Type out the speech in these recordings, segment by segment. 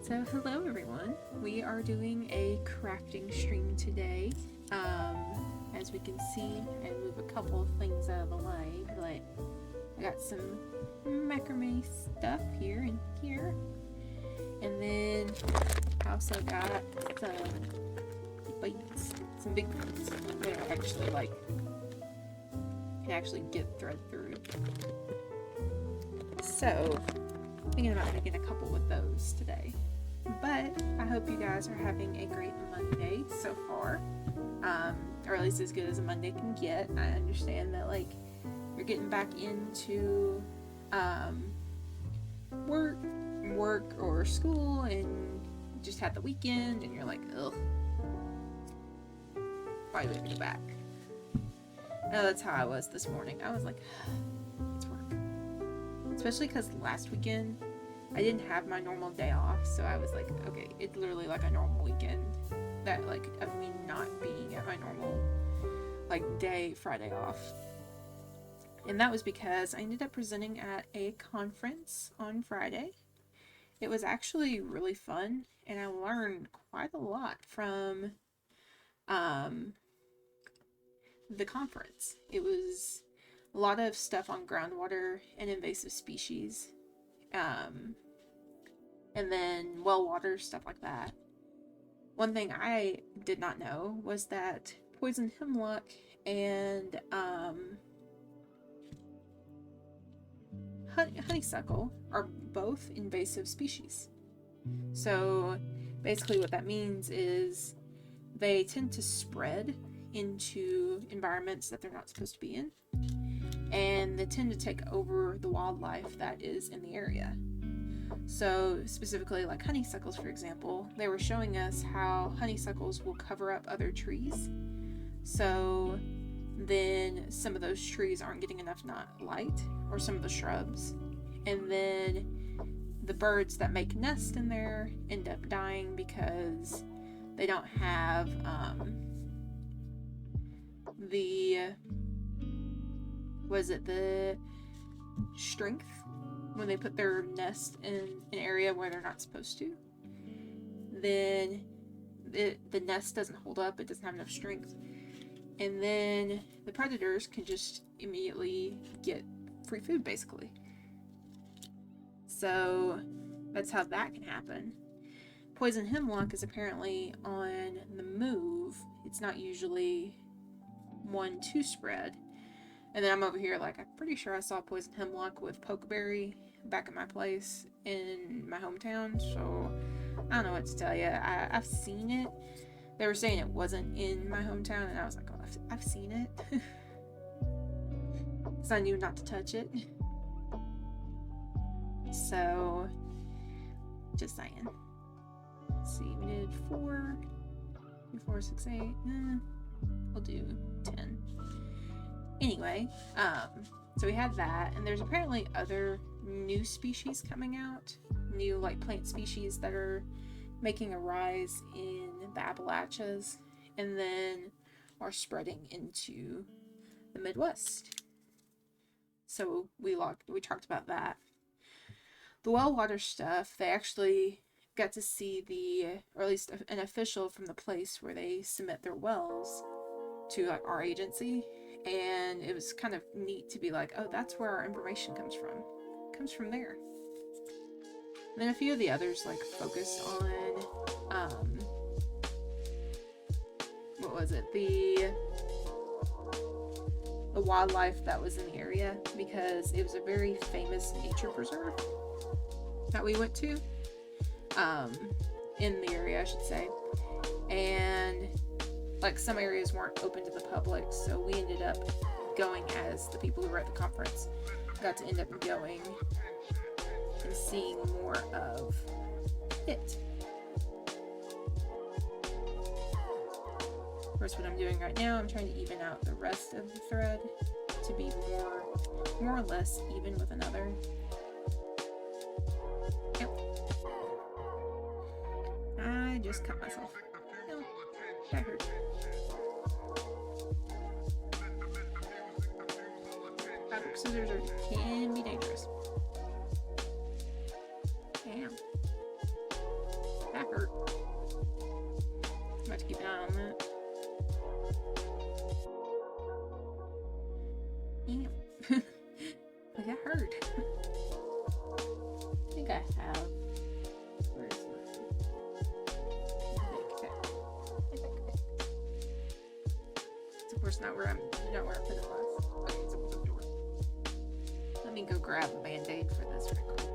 So hello everyone, we are doing a crafting stream today. As we can see, I move a couple of things out of the way, but I got some macrame stuff here and here. And then I also got some beads, some big beads that are actually can actually get thread through. So thinking about making a couple with those today. But I hope you guys are having a great Monday so far, or at least as good as a Monday can get. I understand that you're getting back into work or school and just had the weekend and you're like, ugh, why do we have to go back? I know that's how I was this morning. I was like, it's work. Especially because last weekend I didn't have my normal day off, so I was like, okay, it's literally like a normal weekend that of me not being at my normal day Friday off. And that was because I ended up presenting at a conference on Friday. It was actually really fun, and I learned quite a lot from the conference. It was a lot of stuff on groundwater and invasive species. And then well water, stuff like that. One thing I did not know was that poison hemlock and honeysuckle are both invasive species. So basically what that means is they tend to spread into environments that they're not supposed to be in, and they tend to take over the wildlife that is in the area. So specifically like honeysuckles, for example, they were showing us how honeysuckles will cover up other trees. So then some of those trees aren't getting enough light, or some of the shrubs. And then the birds that make nests in there end up dying because they don't have the strength when they put their nest in an area where they're not supposed to. Then the nest doesn't hold up, it doesn't have enough strength, and then the predators can just immediately get free food, basically. So that's how that can happen. Poison hemlock is apparently on the move. It's not usually one to spread. And then I'm over here I'm pretty sure I saw poison hemlock with pokeberry back at my place in my hometown, so I don't know what to tell you. I've seen it. They were saying it wasn't in my hometown, and I was like, oh, I've seen it. So I knew not to touch it. So, just saying. Let's see, we did 4, 4, 6, 8. We'll do 10. Anyway, so we had that, and there's apparently other new species coming out, new plant species that are making a rise in the Appalachias, and then are spreading into the Midwest. So we talked about that. The well water stuff, they actually got to see or at least an official from the place where they submit their wells to our agency. And it was kind of neat to be like, oh, that's where our information comes from. It comes from there. And then a few of the others focused on what was it? The wildlife that was in the area, because it was a very famous nature preserve that we went to. In the area, I should say. And some areas weren't open to the public, so we ended up going as the people who were at the conference. Got to end up going and seeing more of it. Of course, what I'm doing right now, I'm trying to even out the rest of the thread to be more or less even with another. Yep. I just cut myself. No, that hurt. Fabric scissors can be dangerous. Damn. have. Where is it? It's of course not where I put it last. Okay, it's up the door. Let me go grab a band-aid for this real quick.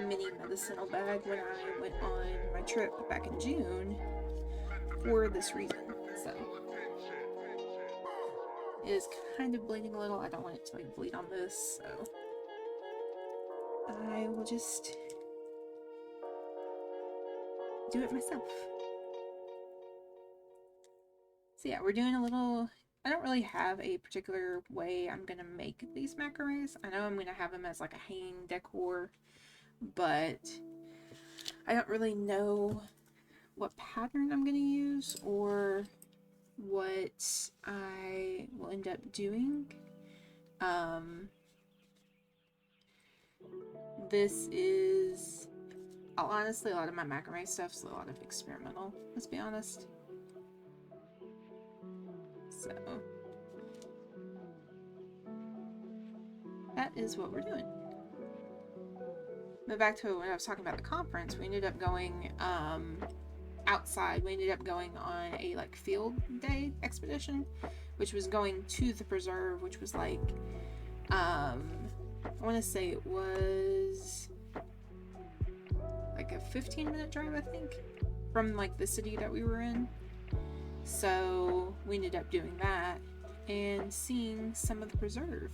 Mini medicinal bag when I went on my trip back in June for this reason. So it is kind of bleeding a little. I don't want it to like bleed on this, so I will just do it myself. So yeah, we're doing a little. I don't really have a particular way I'm gonna make these macrames. I know I'm gonna have them as like a hanging decor, but I don't really know what pattern I'm going to use or what I will end up doing. This is, honestly, a lot of my macrame stuff's a lot of experimental, let's be honest. So that is what we're doing. But back to when I was talking about the conference, we ended up going outside. We ended up going on a like field day expedition, which was going to the preserve, which was like I want to say it was like a 15-minute drive, I think, from like the city that we were in. So we ended up doing that and seeing some of the preserve,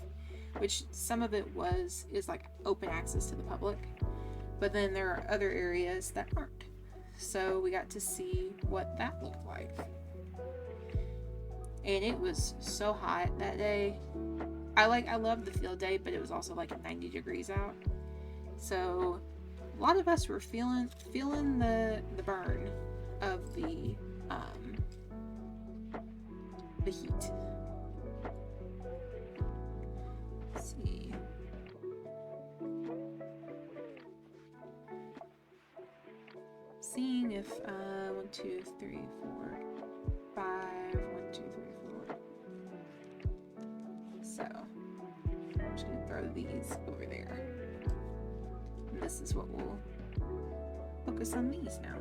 which some of it is like open access to the public, but then there are other areas that aren't. So we got to see what that looked like. And it was so hot that day. I loved the field day, but it was also like 90 degrees out. So a lot of us were feeling the burn of the heat. Let's see. Seeing if 1, 2, 3, 4, 5, 1, 2, 3, 4. So I'm just gonna throw these over there. And this is what we'll focus on these now.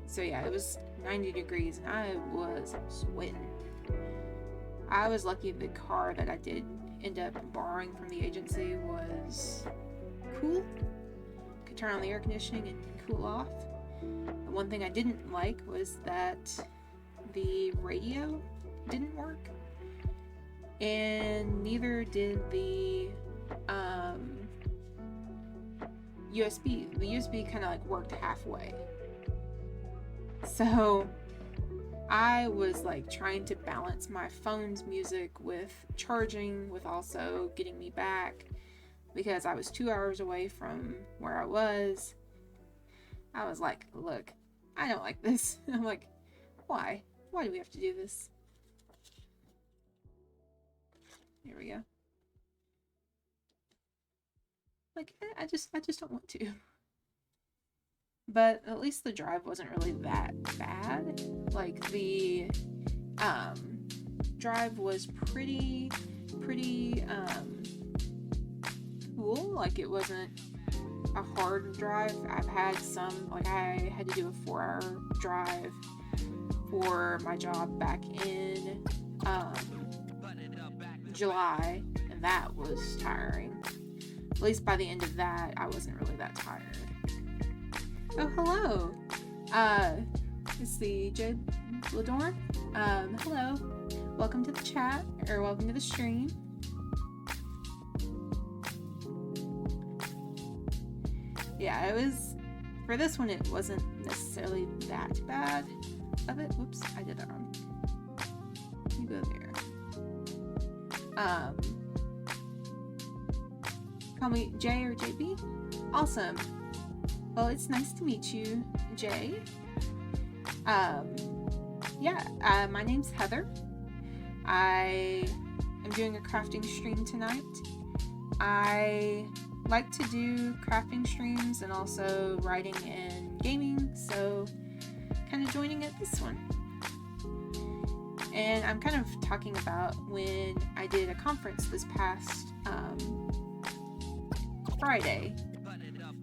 So yeah, it was 90 degrees and I was sweating. I was lucky the car that I did end up borrowing from the agency was cool. Could turn on the air conditioning and cool off. The one thing I didn't like was that the radio didn't work. And neither did the USB. The USB kind of like worked halfway. So I was like trying to balance my phone's music with charging, with also getting me back, because I was 2 hours away from where I was. I was like, look, I don't like this. I'm like, why? Why do we have to do this? Here we go. Like, I just don't want to. But at least the drive wasn't really that bad. Like, the drive was pretty cool. Like, it wasn't a hard drive. I've had some, like, I had to do a 4-hour drive for my job back in July, and that was tiring. At least by the end of that, I wasn't really that tired. Oh, hello. It's the Jade Ladorn. Hello. Welcome to the chat, or welcome to the stream. Yeah, it was, for this one, it wasn't necessarily that bad of it. Whoops, I did that wrong. You go there. Call me Jay or JB. Awesome. Well, it's nice to meet you, J. My name's Heather. I am doing a crafting stream tonight. I like to do crafting streams and also writing and gaming, so kind of joining at this one. And I'm kind of talking about when I did a conference this past Friday,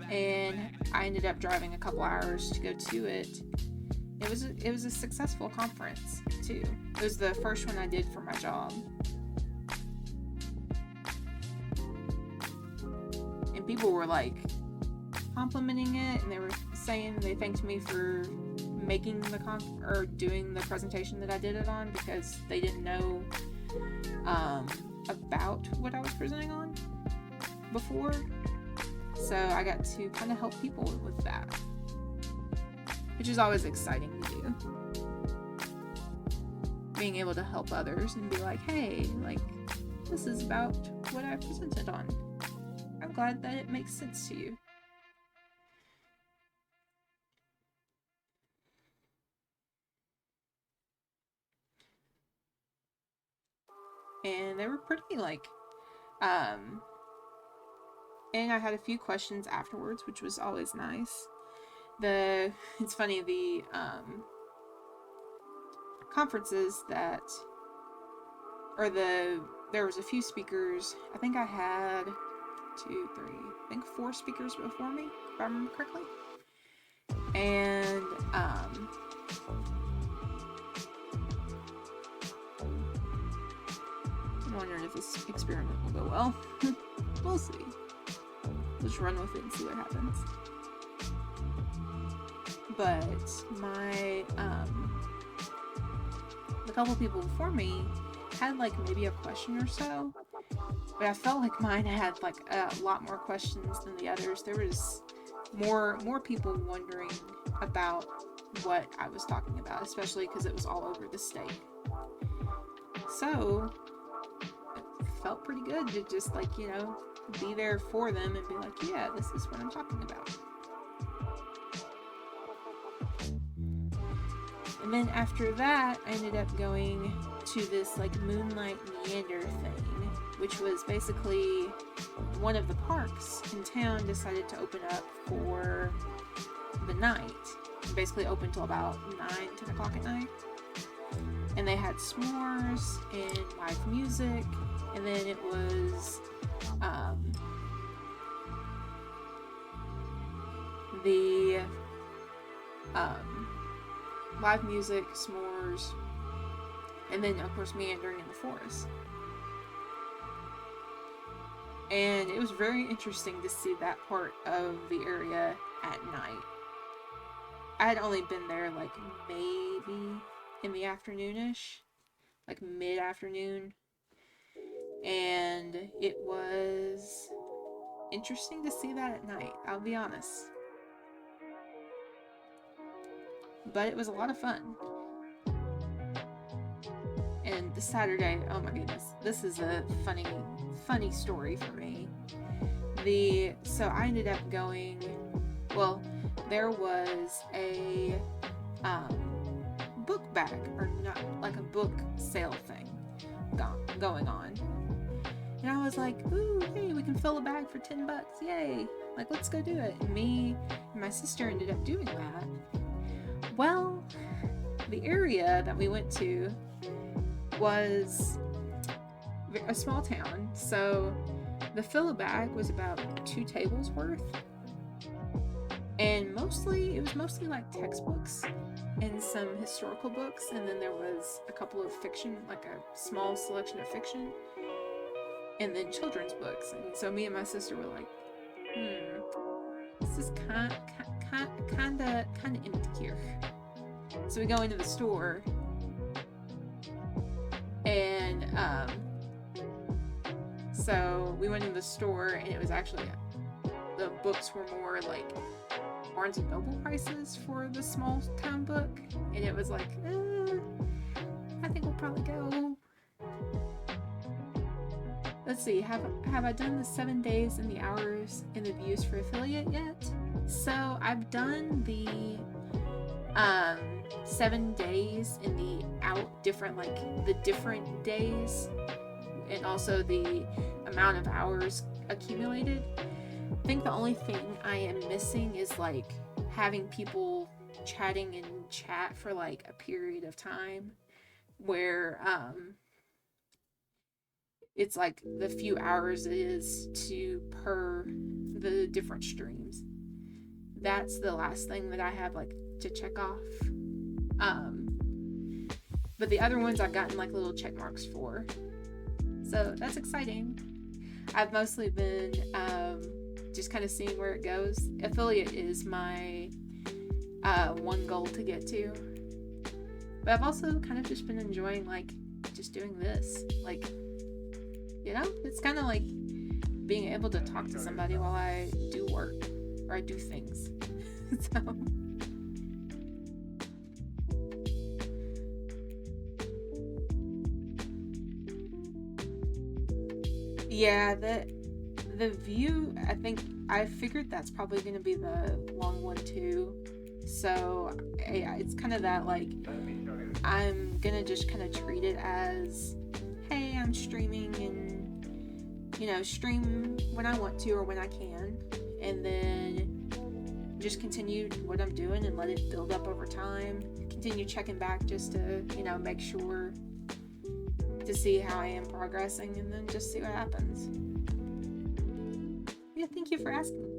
and I ended up driving a couple hours to go to it. It was a successful conference too. It was the first one I did for my job. And people were like complimenting it, and they were saying they thanked me for making the doing the presentation that I did it on, because they didn't know about what I was presenting on before. So I got to kind of help people with that, which is always exciting to do. Being able to help others and be like, hey, like, this is about what I presented on. I'm glad that it makes sense to you. And they were pretty like, and I had a few questions afterwards, which was always nice. It's funny, the conferences that, there was a few speakers. I think I had 4 speakers before me, if I remember correctly. And I'm wondering if this experiment will go well. We'll see. Just run with it and see what happens. But the couple people before me had like maybe a question or so, but I felt like mine had like a lot more questions than the others. There was more people wondering about what I was talking about, especially because it was all over the state. So it felt pretty good to just like, you know, be there for them and be like, yeah, this is what I'm talking about. And then after that, I ended up going to this like Moonlight Meander thing, which was basically one of the parks in town decided to open up for the night. Basically open till about 9-10 o'clock at night. And they had s'mores and live music, and then it was live music, s'mores, and then of course meandering in the forest. And it was very interesting to see that part of the area at night. I had only been there like maybe in the afternoonish, like mid-afternoon, and it was interesting to see that at night, I'll be honest. But it was a lot of fun. And this Saturday, oh my goodness, this is a funny story for me. So I ended up going, well, there was a book bag, or not, like a book sale thing going on. And I was like, ooh, hey, we can fill a bag for $10, yay, like, let's go do it. And me and my sister ended up doing that. Well, the area that we went to was a small town, so the fill-a-bag was about 2 tables worth, and it was mostly like textbooks and some historical books, and then there was a couple of fiction, like a small selection of fiction, and then children's books. And so me and my sister were like, this is kind of empty here. So we go into the store, and so we went into the store, and it was actually, the books were more like Barnes & Noble prices for the small town book, and it was like, I think we'll probably go. Let's see, have I done the 7 days and the hours and the views for affiliate yet? So I've done the um 7 days in the different days, and also the amount of hours accumulated. I think the only thing I am missing is like having people chatting in chat for like a period of time where it's like the few hours it is to per the different streams. That's the last thing that I have like to check off. But the other ones I've gotten like little check marks for, so that's exciting. I've mostly been just kind of seeing where it goes. Affiliate is my one goal to get to, but I've also kind of just been enjoying like just doing this, like, you know, it's kind of like being able to talk to somebody while I do work or I do things. So yeah, the view, I think I figured that's probably going to be the long one too. So yeah, it's kind of that like I'm gonna just kind of treat it as, hey, I'm streaming, and you know, stream when I want to or when I can, and then just continue what I'm doing and let it build up over time. Continue checking back just to, you know, make sure to see how I am progressing, and then just see what happens. Yeah, thank you for asking.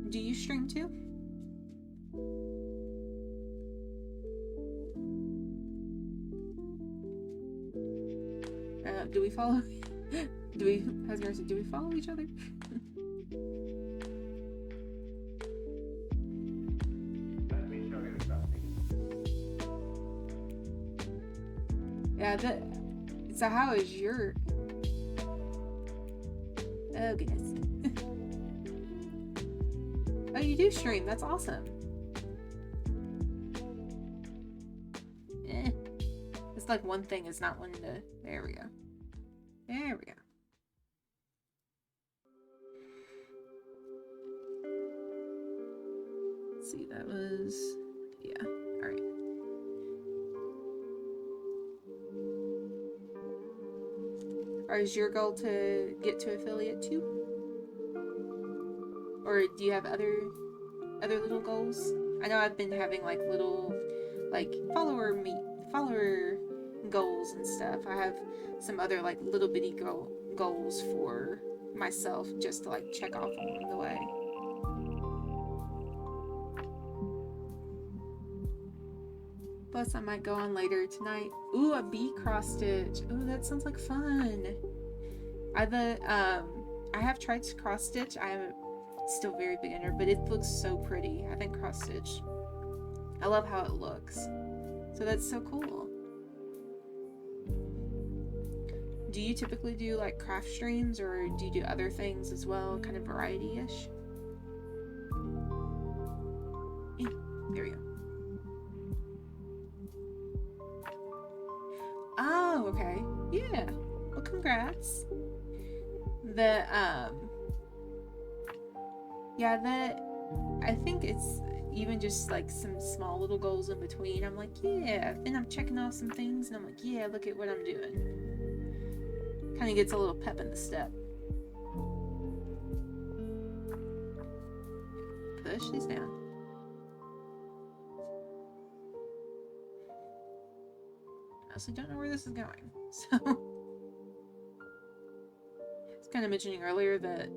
Do you stream too? Do we follow? I was gonna say, do we follow each other? Yeah, so how is your... Oh, goodness. Oh, you do stream. That's awesome. It's like one thing is not one to... There we go. There we go. Let's see, that was... Yeah, alright. Or is your goal to get to affiliate too? Or do you have other little goals? I know I've been having like little like follower goals and stuff. I have some other like little bitty goals for myself just to like check off along the way. Plus I might go on later tonight. Ooh, a bee cross stitch. Ooh, that sounds like fun. I have tried cross stitch. I am still very beginner, but it looks so pretty. I think cross stitch, I love how it looks. So that's so cool. Do you typically do like craft streams, or do you do other things as well, kind of variety-ish? Yeah, there we go. Oh, okay. Yeah. Well, congrats. I think it's even just like some small little goals in between. I'm like, yeah, and I'm checking off some things, and I'm like, yeah, look at what I'm doing. Kind of gets a little pep in the step. Push these down. I also don't know where this is going, so it's kind of mentioning earlier that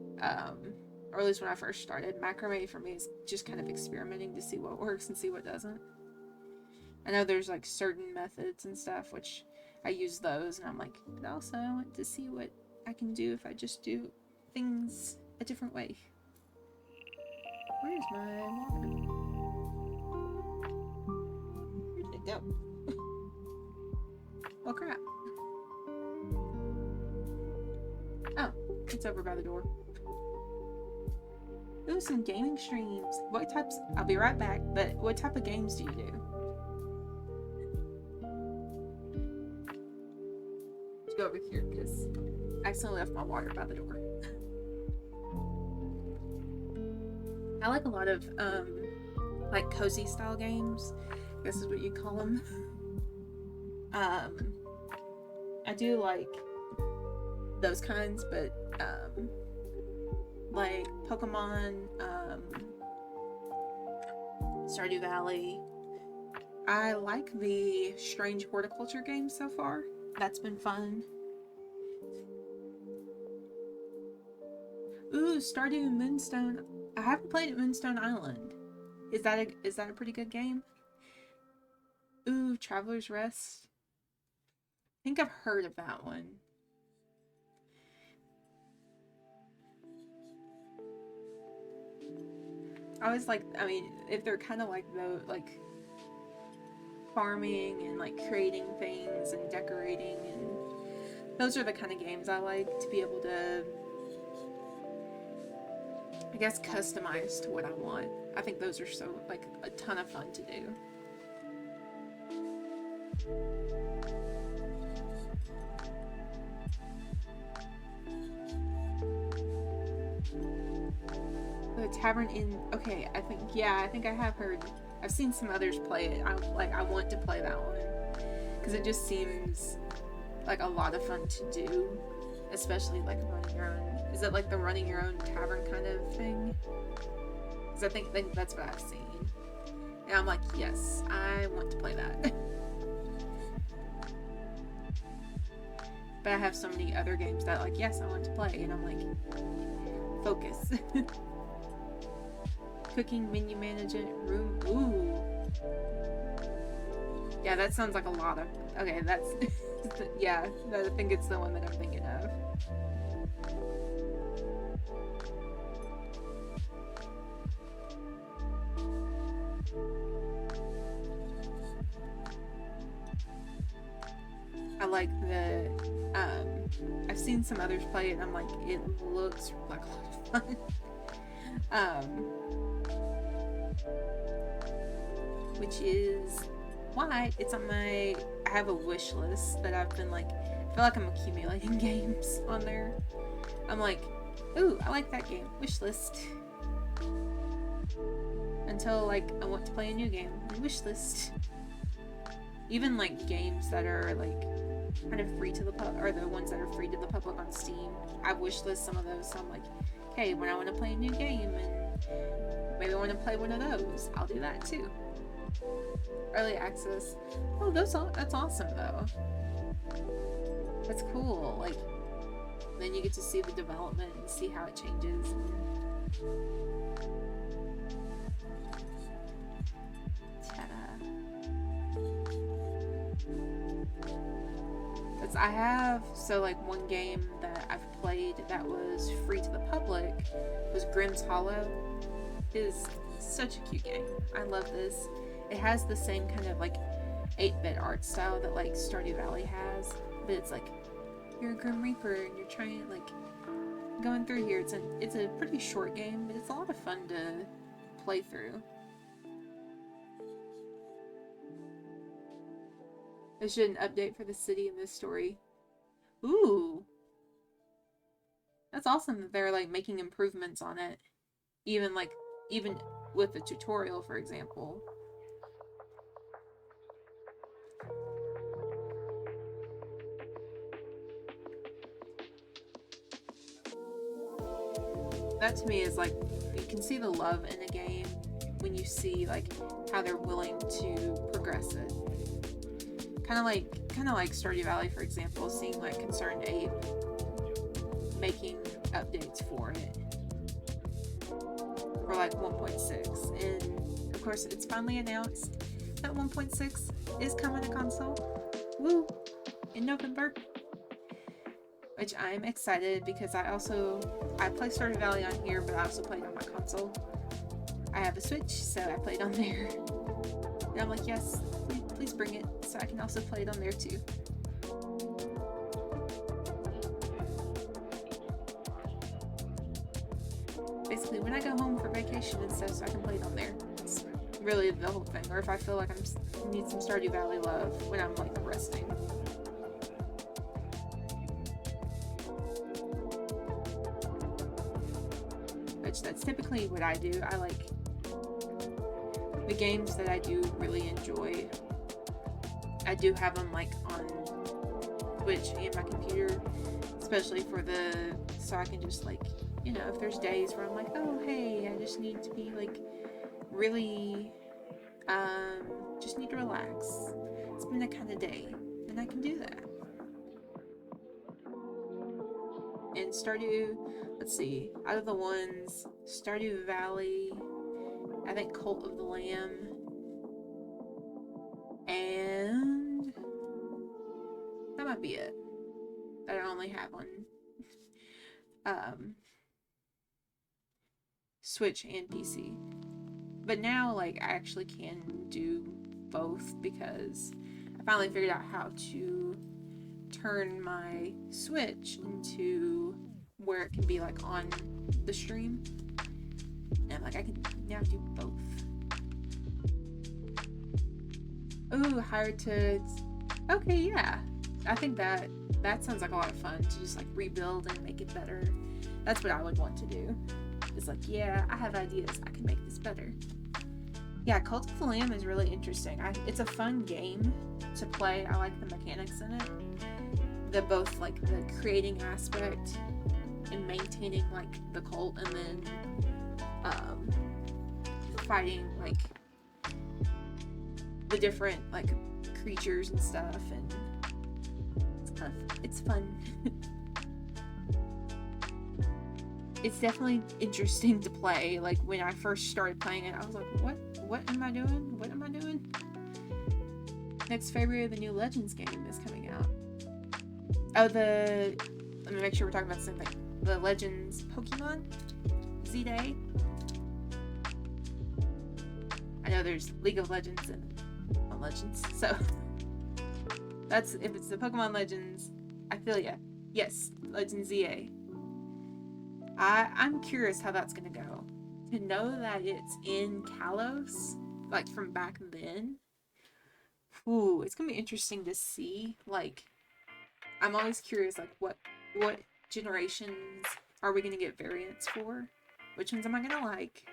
or at least when I first started, macrame for me is just kind of experimenting to see what works and see what doesn't. I know there's like certain methods and stuff, which I use those, and I'm like, but also I want to see what I can do if I just do things a different way. Where's my water? Where did it go? Oh crap. Oh, it's over by the door. Ooh, some gaming streams. What types? I'll be right back, but what type of games do you do? Let's go over here because I accidentally left my water by the door. I like a lot of like cozy style games, I guess is what you call them. I do like those kinds, but like Pokemon, Stardew Valley. I like the Strange Horticulture game so far. That's been fun. Ooh, Stardew Moonstone. I haven't played at Moonstone Island. Is that a pretty good game? Ooh, Traveler's Rest. I think I've heard of that one. I always like, I mean, if they're kind of like the, like, farming and like creating things and decorating, and those are the kind of games I like to be able to, I guess, customize to what I want. I think those are so, like, a ton of fun to do. The Tavern in, okay, I think I have heard, I've seen some others play it. I want to play that one because it just seems like a lot of fun to do, especially like running your own. Is it like the running your own tavern kind of thing? Because I think that's what I've seen, and I'm like, yes, I want to play that. But I have so many other games that, like, yes, I want to play, and I'm like, focus. Cooking, menu management, room. Ooh. Yeah, that sounds like a lot of. Okay, that's. Yeah, I think it's the one that I'm thinking of. I like the. I've seen some others play it, and I'm like, it looks like a lot of fun. Which is why it's on my, I have a wish list that I've been like, I feel like I'm accumulating games on there. I'm like, ooh, I like that game, wish list. Until like I want to play a new game, wish list. Even like games that are like kind of free to the public, or the ones that are free to the public on Steam, I wish list some of those. So I'm like, okay, when I want to play a new game and maybe I want to play one of those, I'll do that too. Early access. Oh, that's awesome though. That's cool. Like, then you get to see the development and see how it changes. Because I have, so like one game that I've played that was free to the public was Grimm's Hollow. It is such a cute game. I love this. It has the same kind of like 8-bit art style that like Stardew Valley has, but it's like you're a Grim Reaper and you're trying like going through here. It's a pretty short game, but it's a lot of fun to play through. There's an update for the city in this story. Ooh, that's awesome that they're like making improvements on it, even with the tutorial, for example. That to me is like, you can see the love in a game when you see like how they're willing to progress it. Kind of like Stardew Valley, for example, seeing like Concerned Ape making updates for it for like 1.6, and of course it's finally announced that 1.6 is coming to console. Woo! In November. Which I'm excited because I play Stardew Valley on here, but I also played on my console. I have a Switch, so I played on there. And I'm like, yes, please bring it so I can also play it on there too. Basically, when I go home for vacation and stuff, so I can play it on there. It's really the whole thing. Or if I feel like I need some Stardew Valley love when I'm like resting. Which that's typically what I do. I like the games that I do really enjoy, I do have them like on Switch and my computer, especially so I can just like, you know, if there's days where I'm like, oh hey, I just need to be like really, just need to relax. It's been that kind of day, and I can do that. And Stardew, let's see, out of the ones, Stardew Valley, I think Cult of the Lamb, and that might be it. I only have on Switch and PC. But now, like, I actually can do both because I finally figured out how to turn my Switch into where it can be like on the stream, and like I can now do both. Ooh, hired to. Okay, yeah, I think that sounds like a lot of fun to just like rebuild and make it better. That's what I would want to do. It's like, yeah, I have ideas, I can make this better. Yeah, Cult of the Lamb is really interesting. It's a fun game to play. I like the mechanics in it. Both like the creating aspect and maintaining like the cult, and then fighting like the different like creatures and stuff, and it's fun. It's definitely interesting to play. Like when I first started playing it, I was like, what am I doing? What am I doing? Next February, the new Legends game is coming out. Oh, let me make sure we're talking about the same thing. The Legends Pokemon Z-Day. I know there's League of Legends and Pokemon Legends, so that's, if it's the Pokemon Legends, I feel ya. Yes, Legends Z-A. I'm curious how that's gonna go. To know that it's in Kalos, like from back then. Ooh, it's gonna be interesting to see. Like, I'm always curious, like, what generations are we gonna get variants for? Which ones am I gonna like?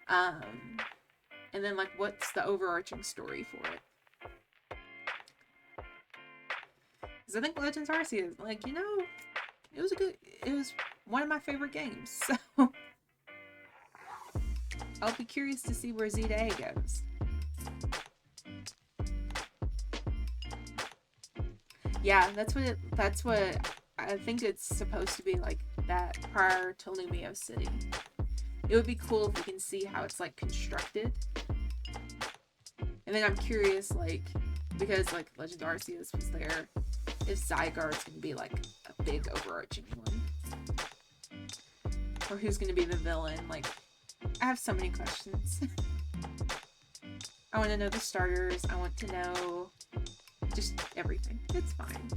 And then, like, what's the overarching story for it? Because I think Legends Arceus, like, you know, it was one of my favorite games, so I'll be curious to see where Z-Day goes. Yeah, that's what I think it's supposed to be, like that prior to Lumio City. It would be cool if we can see how it's like constructed. And then I'm curious, like, because like Legend Arceus was there, if Zygarde's gonna be like a big overarching one. Or who's gonna be the villain. Like, I have so many questions. I want to know the starters. I want to know just everything. It's fine.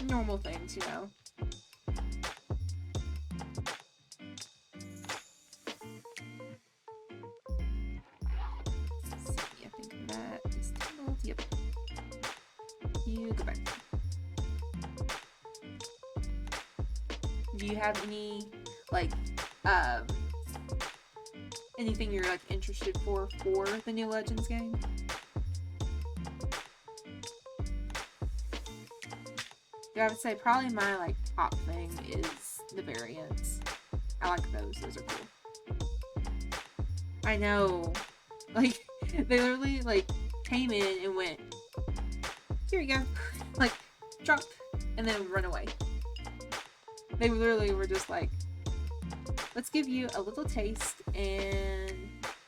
Normal things, you know. See, I think that is titled. Yep. You go back. Do you have any, like, anything you're, like, interested for the new Legends game? Yeah, I would say probably my, like, top thing is the variants. I like those. Those are cool. I know. Like, they literally, like, came in and went, here you go. Like, drop, and then run away. They literally were just like, let's give you a little taste, and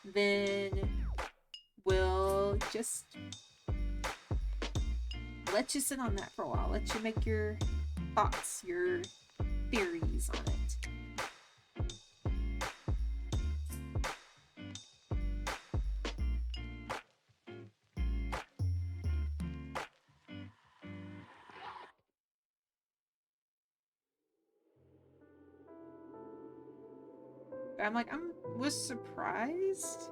then we'll just let you sit on that for a while. Let you make your thoughts, your theories on it. I'm like, was surprised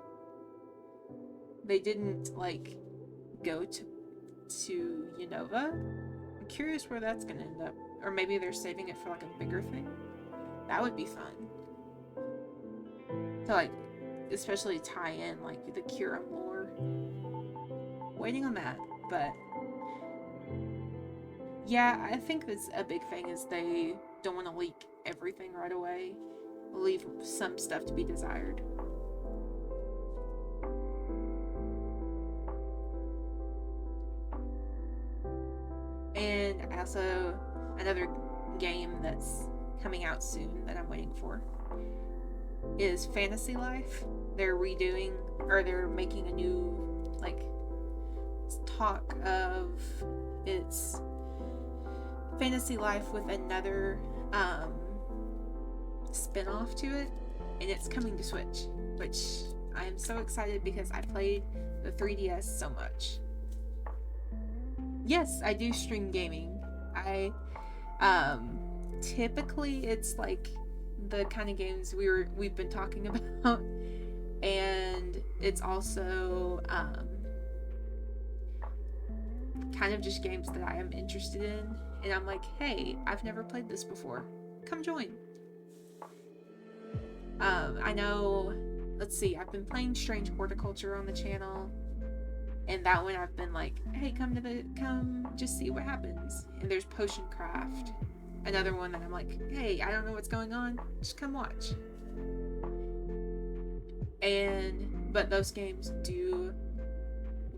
they didn't, like, go to Unova. I'm curious where that's gonna end up. Or maybe they're saving it for, like, a bigger thing. That would be fun. To, like, especially tie in like the Curum lore. Waiting on that, but yeah, I think that's a big thing is they don't want to leak everything right away. Leave some stuff to be desired. And also another game that's coming out soon that I'm waiting for is Fantasy Life. They're redoing, or they're making a new, like, talk of its Fantasy Life with another spin-off to it, and it's coming to Switch, which I am so excited because I played the 3DS so much. Yes, I do stream gaming. I typically it's like the kind of games we've been talking about, and it's also kind of just games that I am interested in, and I'm like, hey, I've never played this before, come join. I know, let's see, I've been playing Strange Horticulture on the channel, and that one I've been like, hey, come just see what happens. And there's Potion Craft, another one that I'm like, hey, I don't know what's going on, just come watch. But those games do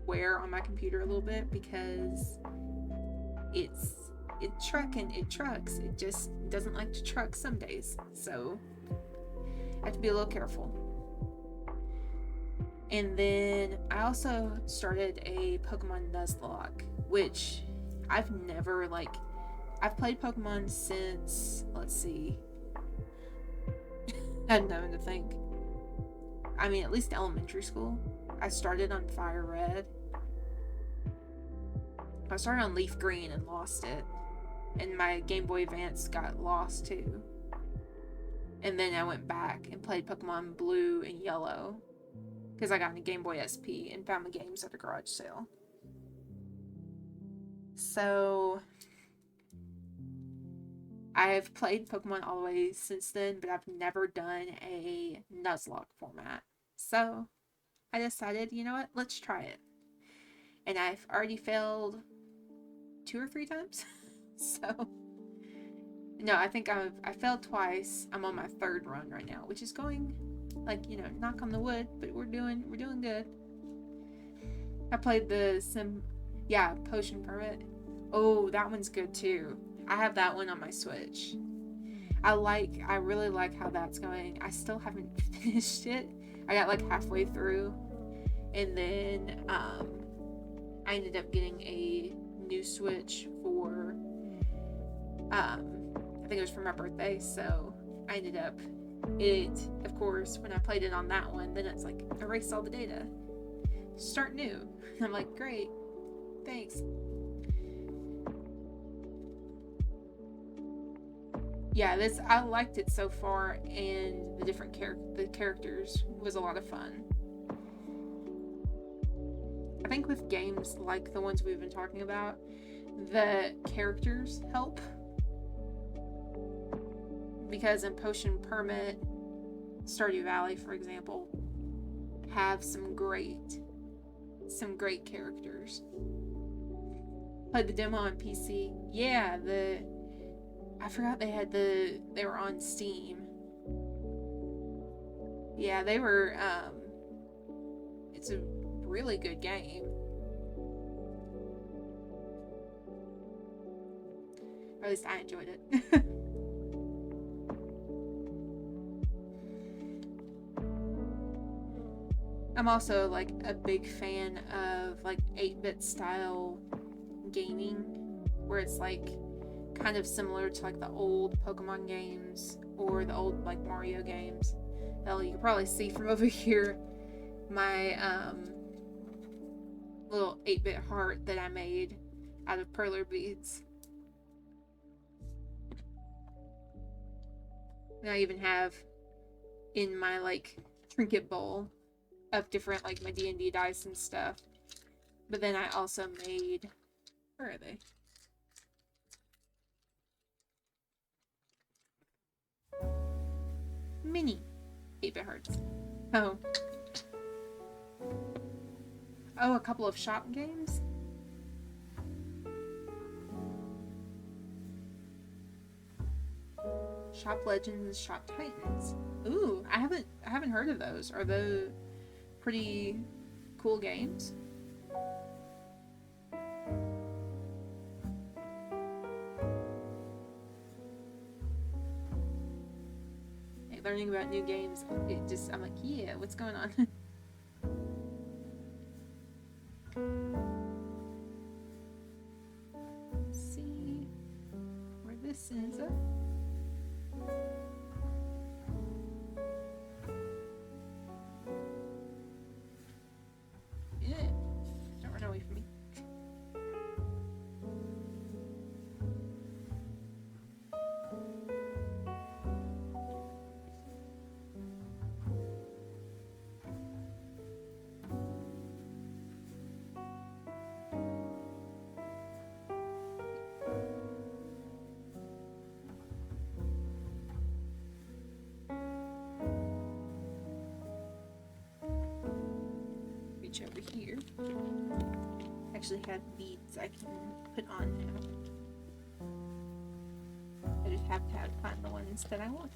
wear on my computer a little bit because it trucks. It just doesn't like to truck some days, so I have to be a little careful. And then I also started a Pokemon Nuzlocke, which I've never, like, I've played Pokemon since, let's see, I don't know to think. I mean, at least elementary school. I started on Fire Red. I started on Leaf Green and lost it. And my Game Boy Advance got lost too. And then I went back and played Pokemon Blue and Yellow, because I got a Game Boy SP and found the games at a garage sale. So I've played Pokemon all the way since then, but I've never done a Nuzlocke format. So I decided, you know what, let's try it. And I've already failed 2 or 3 times. So no, I think I failed twice. I'm on my 3rd run right now, which is going, like, you know, knock on the wood, but we're doing good. I played the Potion Permit. Oh, that one's good too. I have that one on my Switch. I really like how that's going. I still haven't finished it. I got like halfway through, and then I ended up getting a new Switch for I think it was for my birthday, so I ended up of course, when I played it on that one, then it's like erase all the data, start new. And I'm like, great, thanks. Yeah, I liked it so far, and the different characters was a lot of fun. I think with games like the ones we've been talking about, the characters help. Because in Potion Permit, Stardew Valley, for example, have some great characters. Played the demo on PC. Yeah, I forgot they were on Steam. Yeah, they were, it's a really good game. Or at least I enjoyed it. I'm also like a big fan of like 8-bit style gaming, where it's like kind of similar to like the old Pokemon games or the old like Mario games. Well, you can probably see from over here my little 8-bit heart that I made out of perler beads. And I even have in my like trinket bowl of different like my D&D dice and stuff. But then I also made, where are they? Mini 8-bit hearts. Oh. Oh, a couple of shop games? Shop Legends, Shop Titans. Ooh, I haven't heard of those. Are those pretty cool games? Like, learning about new games, I'm like, yeah, what's going on? Let's see where this is. Yeah, don't run away from me. Reach over here. Actually have beads I can put on now. I just have to find the ones that I want.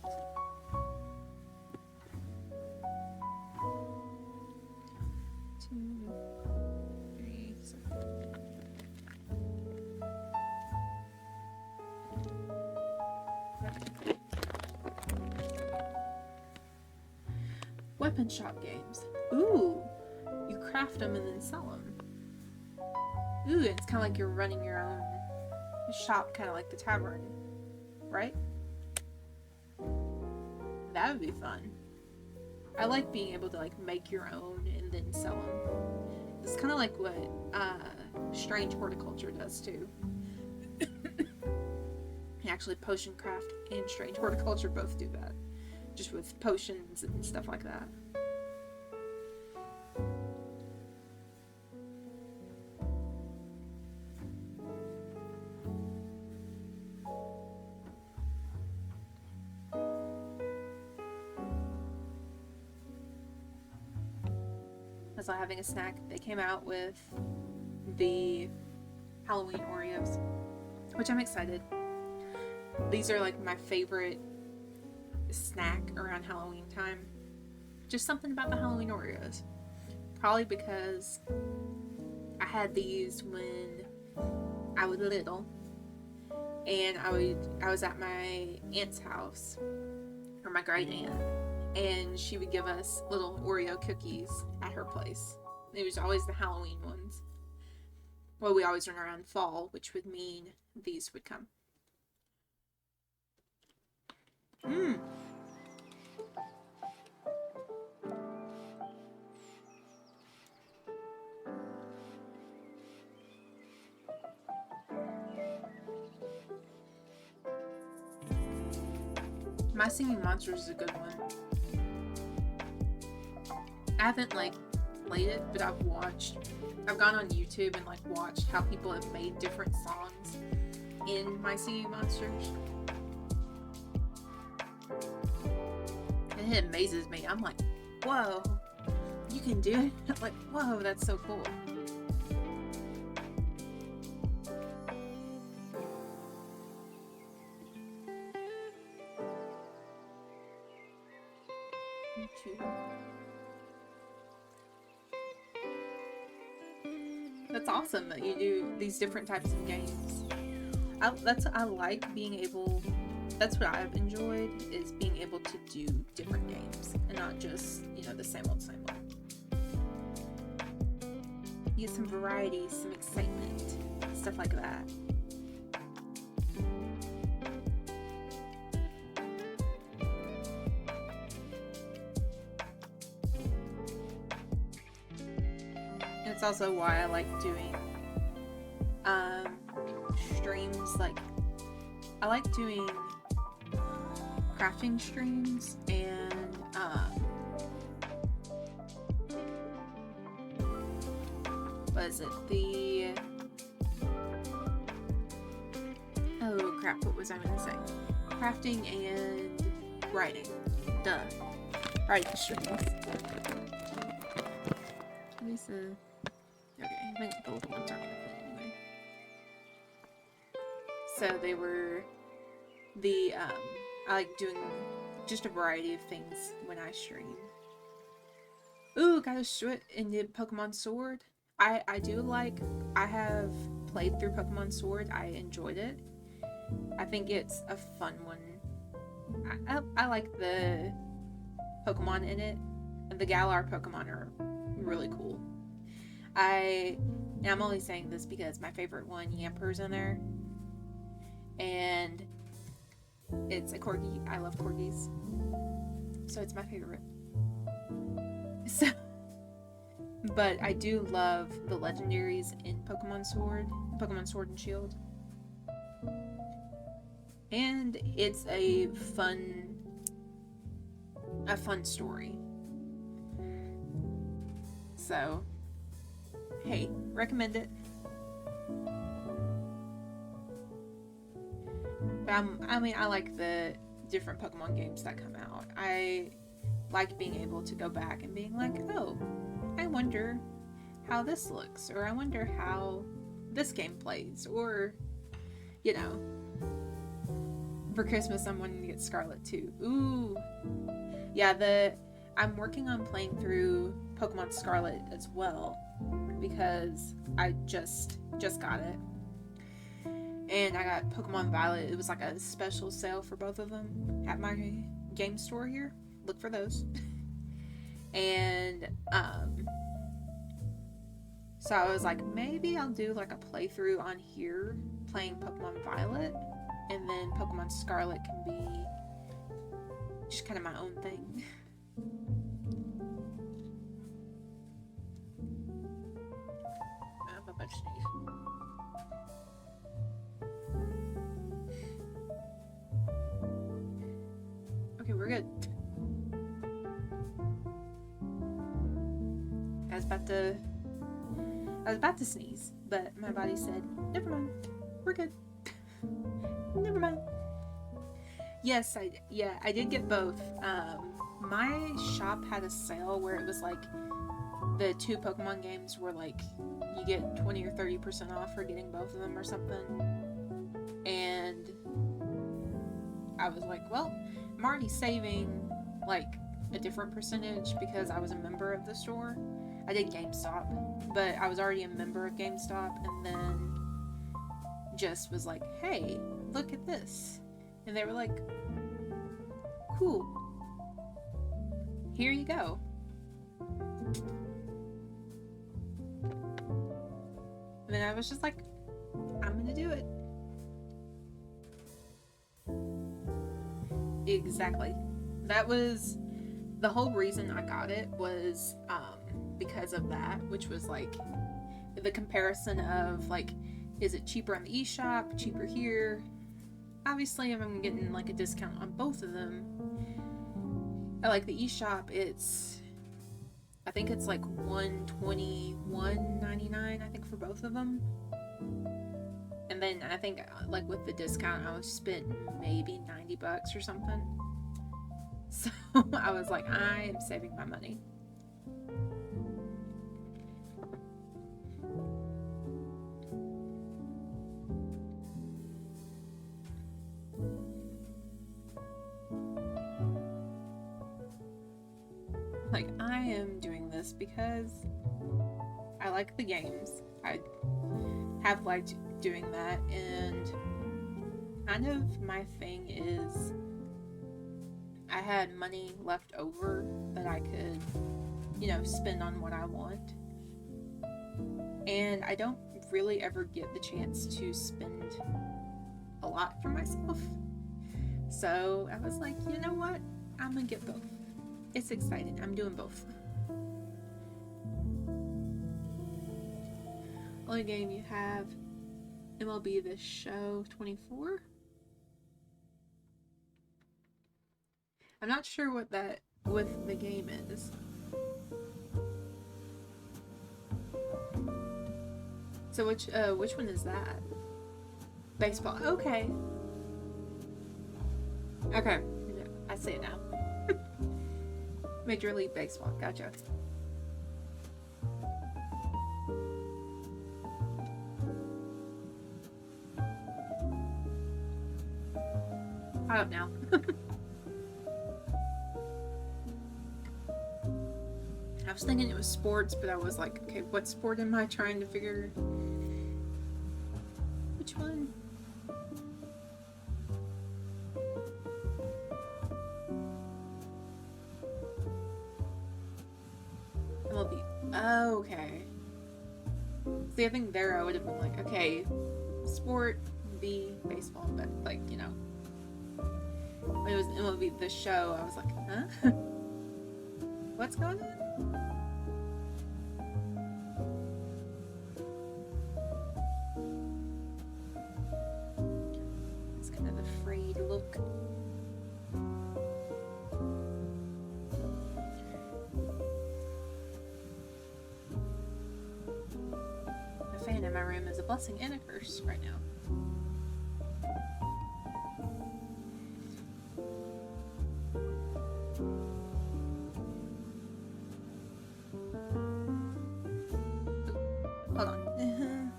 2, 3, 7. Weapon shop games. Ooh, you craft them and then sell them. Ooh, it's kind of like you're running your own shop, kind of like the tavern, right? That would be fun. I like being able to like make your own and then sell them. It's kind of like what Strange Horticulture does too. Actually, Potion Craft and Strange Horticulture both do that, just with potions and stuff like that. As I'm having a snack, they came out with the Halloween Oreos, which I'm excited. These are like my favorite snack around Halloween time. Just something about the Halloween Oreos. Probably because I had these when I was little, and I was at my aunt's house, or my great aunt, and she would give us little Oreo cookies at her place. It was always the Halloween ones. Well, we always run around fall, which would mean these would come. My Singing Monsters is a good one. I haven't like played it, but I've gone on YouTube and like watched how people have made different songs in My Singing Monsters. And it amazes me. I'm like, whoa, you can do it? I'm like, whoa, that's so cool. That's awesome that you do these different types of games. I like being able. That's what I've enjoyed, is being able to do different games and not just, the same old, same old. You get some variety, some excitement, stuff like that. It's also why I like doing streams. Like, I like doing crafting streams and what is it? Oh crap, what was I gonna say? Crafting and writing. Duh. Alright, the strings. Lisa. Okay, I think the little ones aren't gonna fit anyway. So they were the, I like doing just a variety of things when I stream. Ooh, got a short into Pokemon Sword. I do like, I have played through Pokemon Sword. I enjoyed it. I think it's a fun one. I like the Pokemon in it. And the Galar Pokemon are really cool. And I'm only saying this because my favorite one, Yamper's in there. And it's a Corgi. I love Corgis. So it's my favorite. So, but I do love the legendaries in Pokemon Sword and Shield. And it's a fun story. So, hey, recommend it. But I mean, I like the different Pokemon games that come out. I like being able to go back and being like, oh, I wonder how this looks, or I wonder how this game plays, or, you know, for Christmas I'm wanting to get Scarlet too. Ooh, yeah, I'm working on playing through Pokemon Scarlet as well, because I just got it. And I got Pokemon Violet. It was like a special sale for both of them at my game store here. Look for those. And so I was like, maybe I'll do like a playthrough on here playing Pokemon Violet, and then Pokemon Scarlet can be just kind of my own thing. I'm a bunch of sneeze. Okay, we're good. I was about to sneeze, but my body said, never mind, we're good. Never mind. Yes, I did get both. My shop had a sale where it was like the 2 Pokemon games were like you get 20 or 30% off for getting both of them or something. And I was like, well, I'm already saving like a different percentage because I was a member of the store. I did GameStop, but I was already a member of GameStop, and then just was like, hey, look at this. And they were like, cool, here you go. And then I was just like, I'm gonna do it. Exactly. That was the whole reason I got it, was because of that, which was like the comparison of like, is it cheaper on the eShop, cheaper here? Obviously, if I'm getting like a discount on both of them, I like the eShop, I think it's like $121.99, I think, for both of them. And then I think like with the discount, I was spent maybe $90 or something. So I was like, I am saving my money. Like, I am doing this because I like the games. I have liked doing that, and kind of my thing is I had money left over that I could, you know, spend on what I want. And I don't really ever get the chance to spend a lot for myself. So I was like, you know what? I'm gonna get both. It's exciting. I'm doing both. Only game you have MLB The Show 24. I'm not sure what that with the game is. So which one is that? Baseball. Okay. Okay. I see it now. Major League Baseball. Gotcha. Caught up now. I was thinking it was sports, but I was like, okay, what sport am I trying to figure? Which one? MLB. Oh, okay. See, I think there I would have been like, okay, sport, B, baseball, but like, you know, when it was MLB the show, I was like, huh? What's going on? It's kind of a frayed look. A fan in my room is a blessing and a curse right now. Hold on. There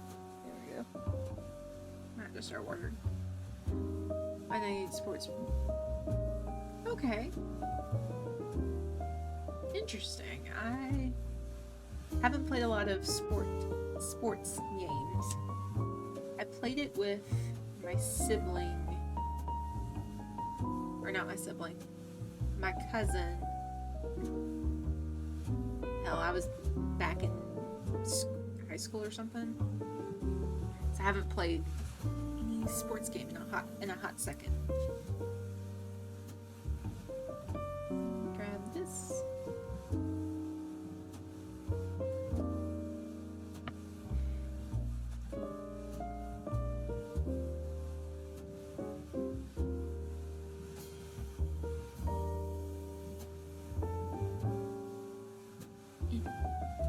we go. Might just start watering. I need sports. Okay. Interesting. I haven't played a lot of sports games. I played it with my sibling, or not my sibling, my cousin. Hell, I was back in high school or something, so I haven't played any sports game in a hot second. Grab this.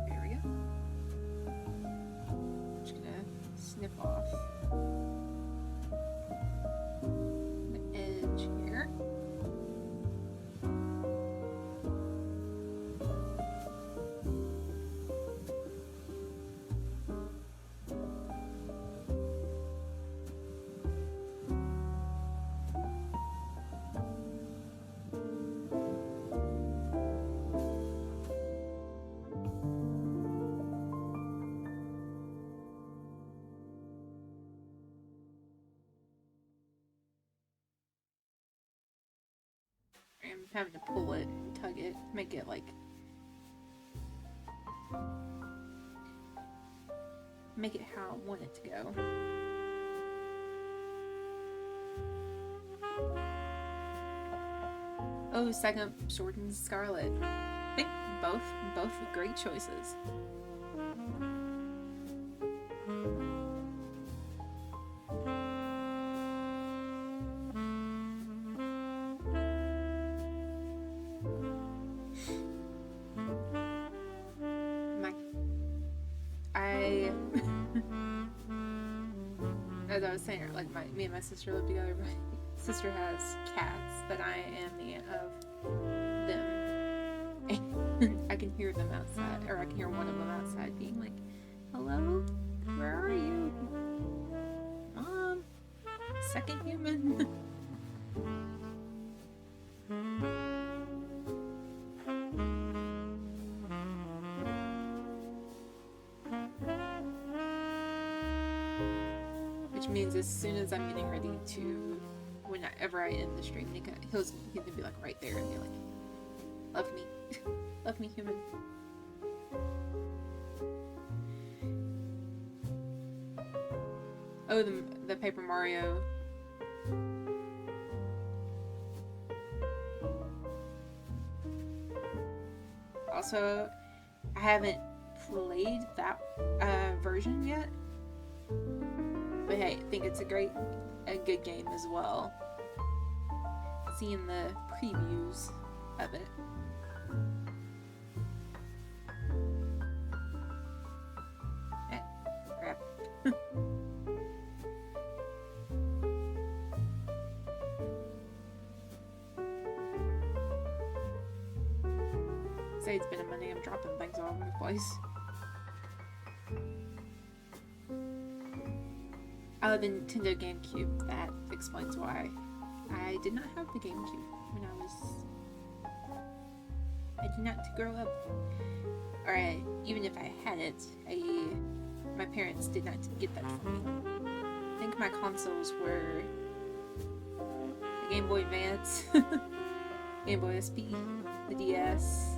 There we go. I'm just gonna snip off the edge here. I'm having to pull it, tug it, make it like, make it how I want it to go. Oh, second Sword and Scarlet. I think both great choices. As I was saying, like me and my sister live together. My sister has cats, but I am the aunt of them. And I can hear them outside, or I can hear one of them outside being like, "Hello, where are you, Mom? Second human." Which means as soon as I'm getting ready to, whenever I end the stream, he's gonna be like right there and be like, "Love me, love me, human." Oh, the Paper Mario. Also, I haven't played that version yet. But hey, I think it's a good game as well. Seeing the previews of it. Crap. dropping things all over the place. Oh, the Nintendo GameCube. That explains why I did not have the GameCube when I did not grow up. Or even if I had it, my parents did not get that for me. I think my consoles were the Game Boy Advance, Game Boy SP, the DS,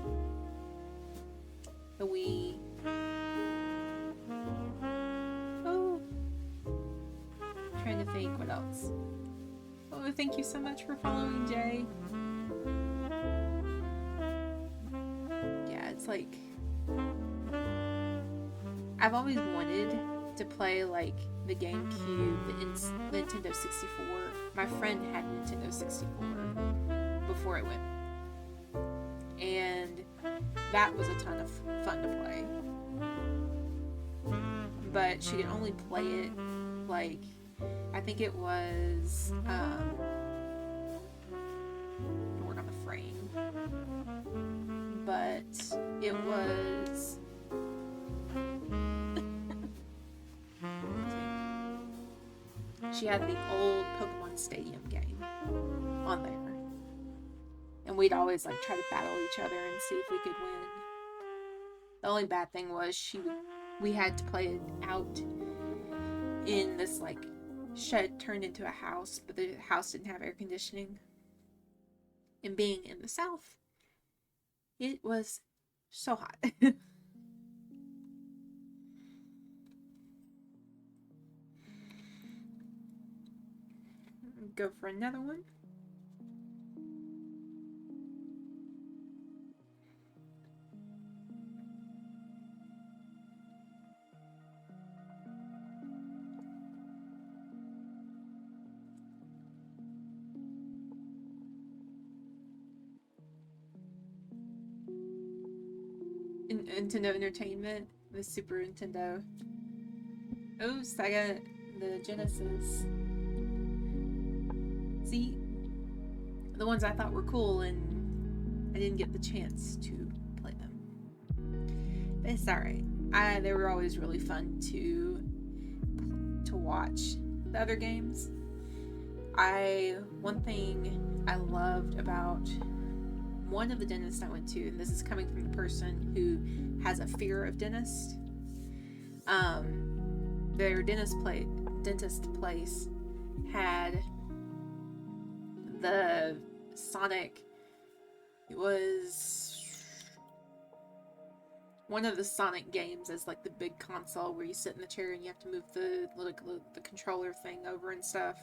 the Wii. Oh, trying to think what else. Oh, thank you so much for following, Jay. Yeah, it's like I've always wanted to play like the GameCube, the Nintendo 64. My friend had a Nintendo 64 before it went, and that was a ton of fun to play. But she could only play it like, I think it was work on the frame, but it was she had the old Pokemon Stadium game on there. And we'd always like try to battle each other and see if we could win. The only bad thing was we had to play it out in this like shed turned into a house, but the house didn't have air conditioning. And being in the South, it was so hot. Go for another one. Nintendo Entertainment, the Super Nintendo. Oh, Sega, the Genesis. See, the ones I thought were cool, and I didn't get the chance to play them. But it's alright. They were always really fun to watch the other games. One thing I loved about one of the dentists I went to, and this is coming from the person who has a fear of dentists. Their dentist place had the Sonic. It was one of the Sonic games as like the big console where you sit in the chair and you have to move the controller thing over and stuff.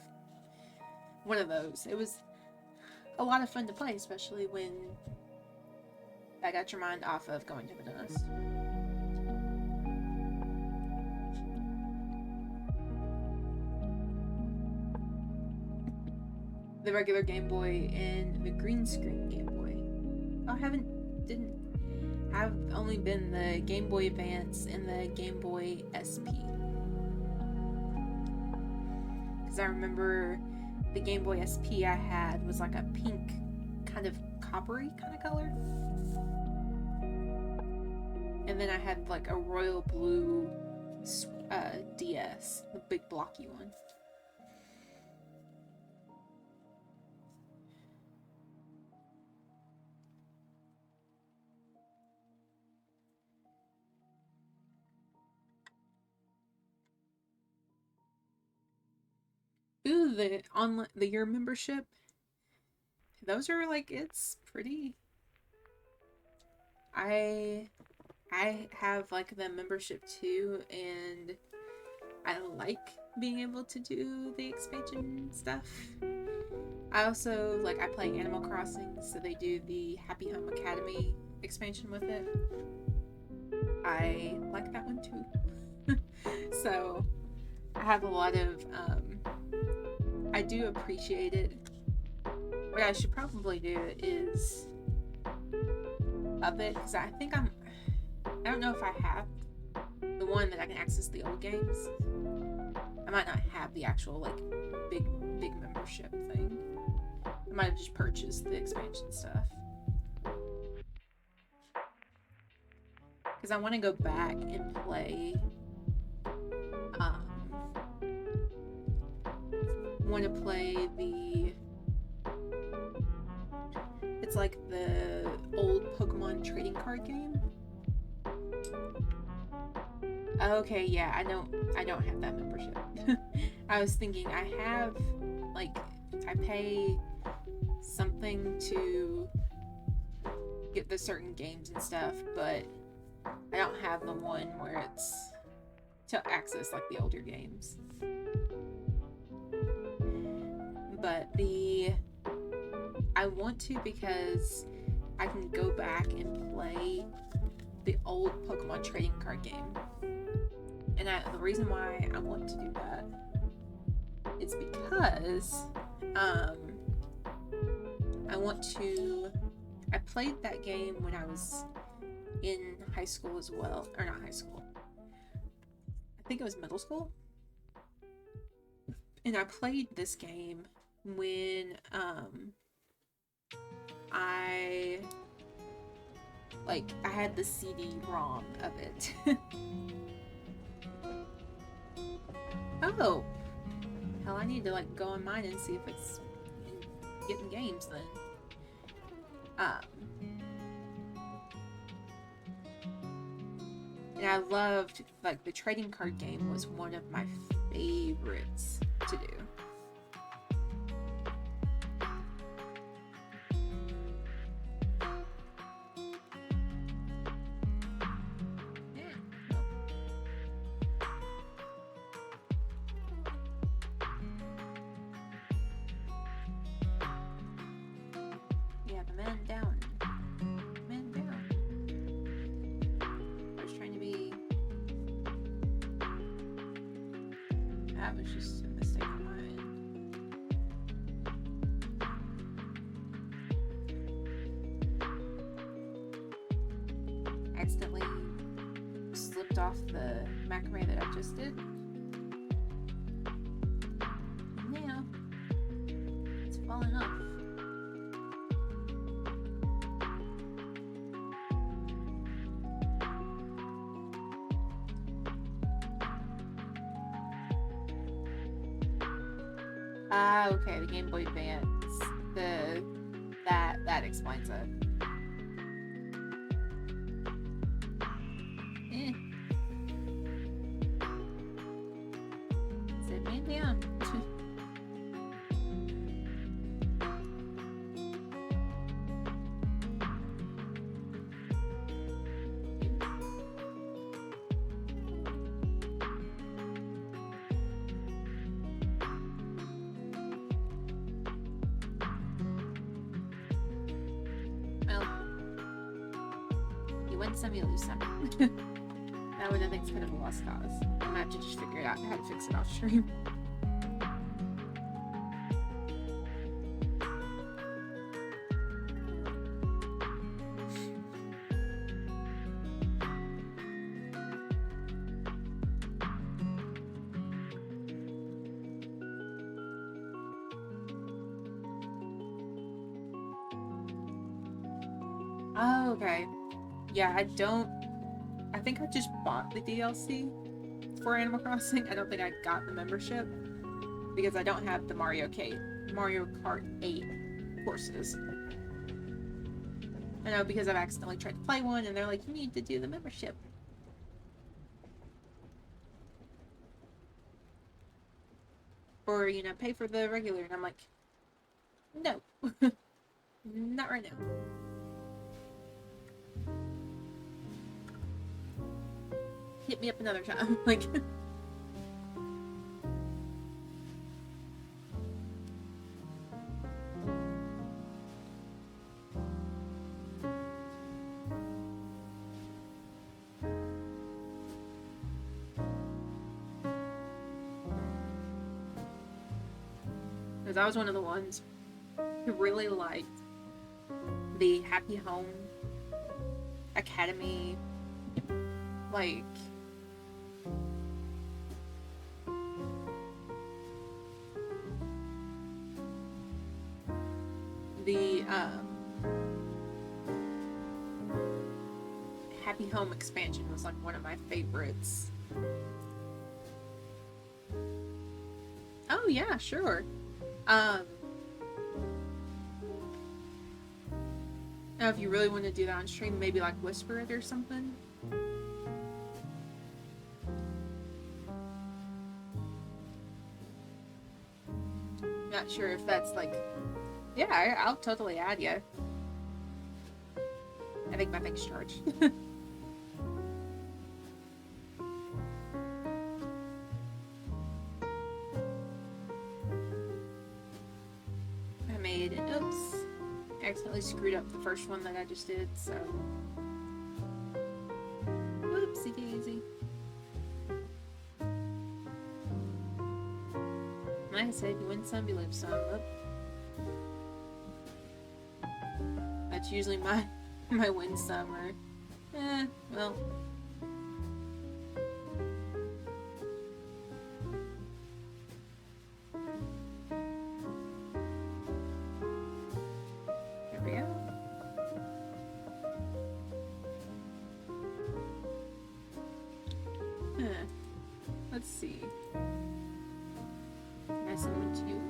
One of those. It was a lot of fun to play, especially when that got your mind off of going to the dentist. The regular Game Boy and the green screen Game Boy. I've only been the Game Boy Advance and the Game Boy SP. Because I remember the Game Boy SP I had was like a pink, kind of coppery kind of color. And then I had like a royal blue DS, the big blocky one. Ooh, the year membership. Those are like, it's pretty. I have like the membership too, and I like being able to do the expansion stuff. I also I play Animal Crossing, so they do the Happy Home Academy expansion with it. I like that one too. So I have a lot of I do appreciate it. What I should probably do is up it, because I think I don't know if I have the one that I can access the old games. I might not have the actual big membership thing. I might have just purchased the expansion stuff. because I want to go back and play. Want to play the. It's like the old Pokemon trading card game. Okay, yeah, I don't have that membership. I was thinking I have, like, I pay something to get the certain games and stuff, but I don't have the one where it's to access like the older games. But I want to because I can go back and play the old Pokemon trading card game. And the reason why I want to do that is because I played that game when I was in high school as well. Or not high school. I think it was middle school. And I played this game when I had the CD-ROM of it. Oh! Hell, I need to like go on mine and see if it's getting games then. And I loved, like, the trading card game was one of my favorites to do. That was just a mistake on my end. Accidentally slipped off the macrame that I just did. Now it's falling off. Ah, okay, the Game Boy Advance. That explains it. Sit me down. Some, you lose some. That would, I think, it's kind of a lost cause. I might have to just figure it out how to fix it off stream. Oh, okay. Yeah, I think I just bought the DLC for Animal Crossing. I don't think I got the membership because I don't have the Mario Kart 8 courses. I know, because I've accidentally tried to play one and they're like, you need to do the membership. Or, you know, pay for the regular. And I'm like, no. Not right now. Hit me up another time. Like, because I was one of the ones who really liked the Happy Home Academy, like, the Happy Home expansion was like one of my favorites. Oh yeah, sure. Now if you really want to do that on stream, maybe like whisper it or something. Not sure if that's like, yeah, I'll totally add you. I think my thing's charged. I made an oops. I accidentally screwed up the first one that I just did, so whoopsie daisy. Like I said, you win some, you lose some. Oop. That's usually my win some, or well. There we go. Let's see. Can I send one to you?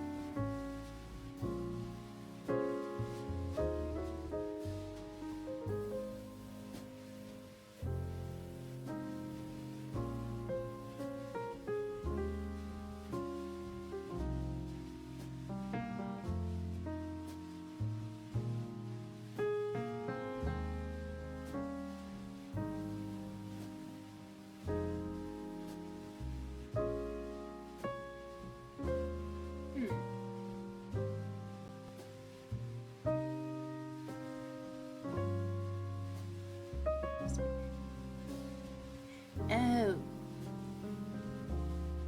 Oh.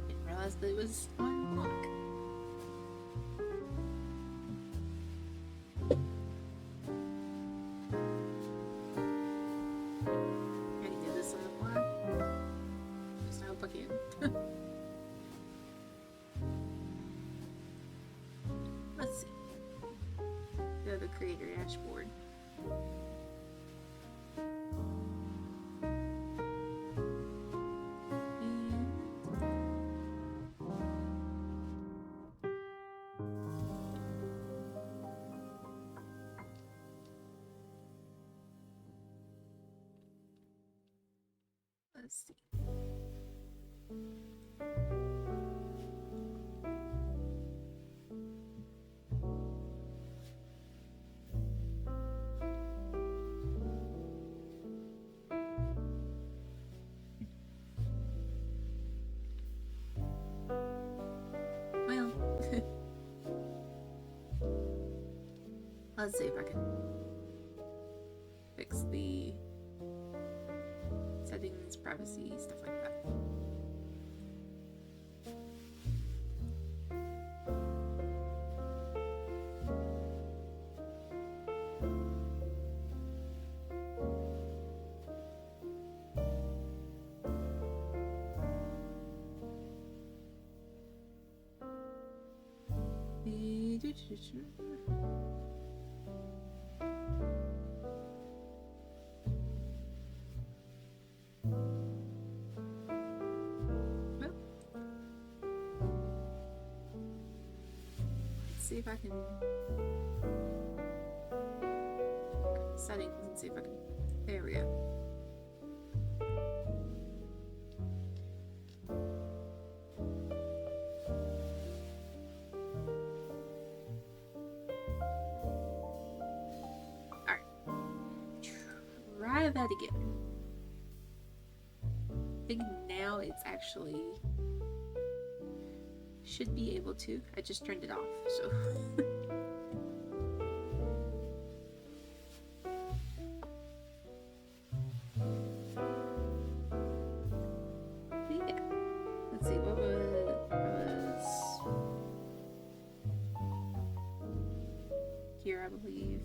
Didn't realize that it was on block. I can do this on the fly. Just hope I can. Let's see. Go to the creator dashboard. Let's see. Well, let's see if I can fix the settings, privacy, stuff like that. See if I can settings and see if I can. There we go. Alright. Try that again. I think now it's actually should be able to. I just turned it off, so. Yeah. Let's see, what was here, I believe.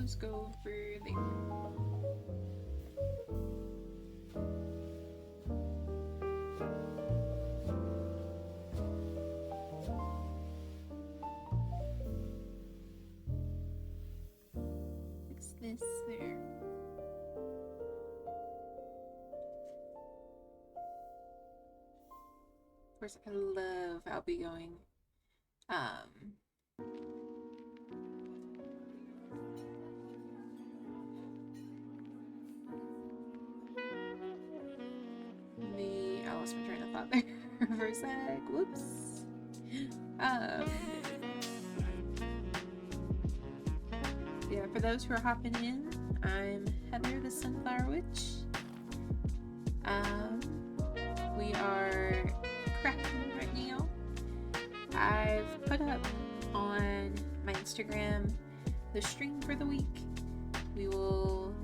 let's go over there. Fix this there. Of course, I love I'll be going I lost my train of thought there for a sec. Whoops. Yeah, for those who are hopping in, I'm Heather the Sunflower Witch. We are crafting right now. I've put up on my Instagram the stream for the week. We will,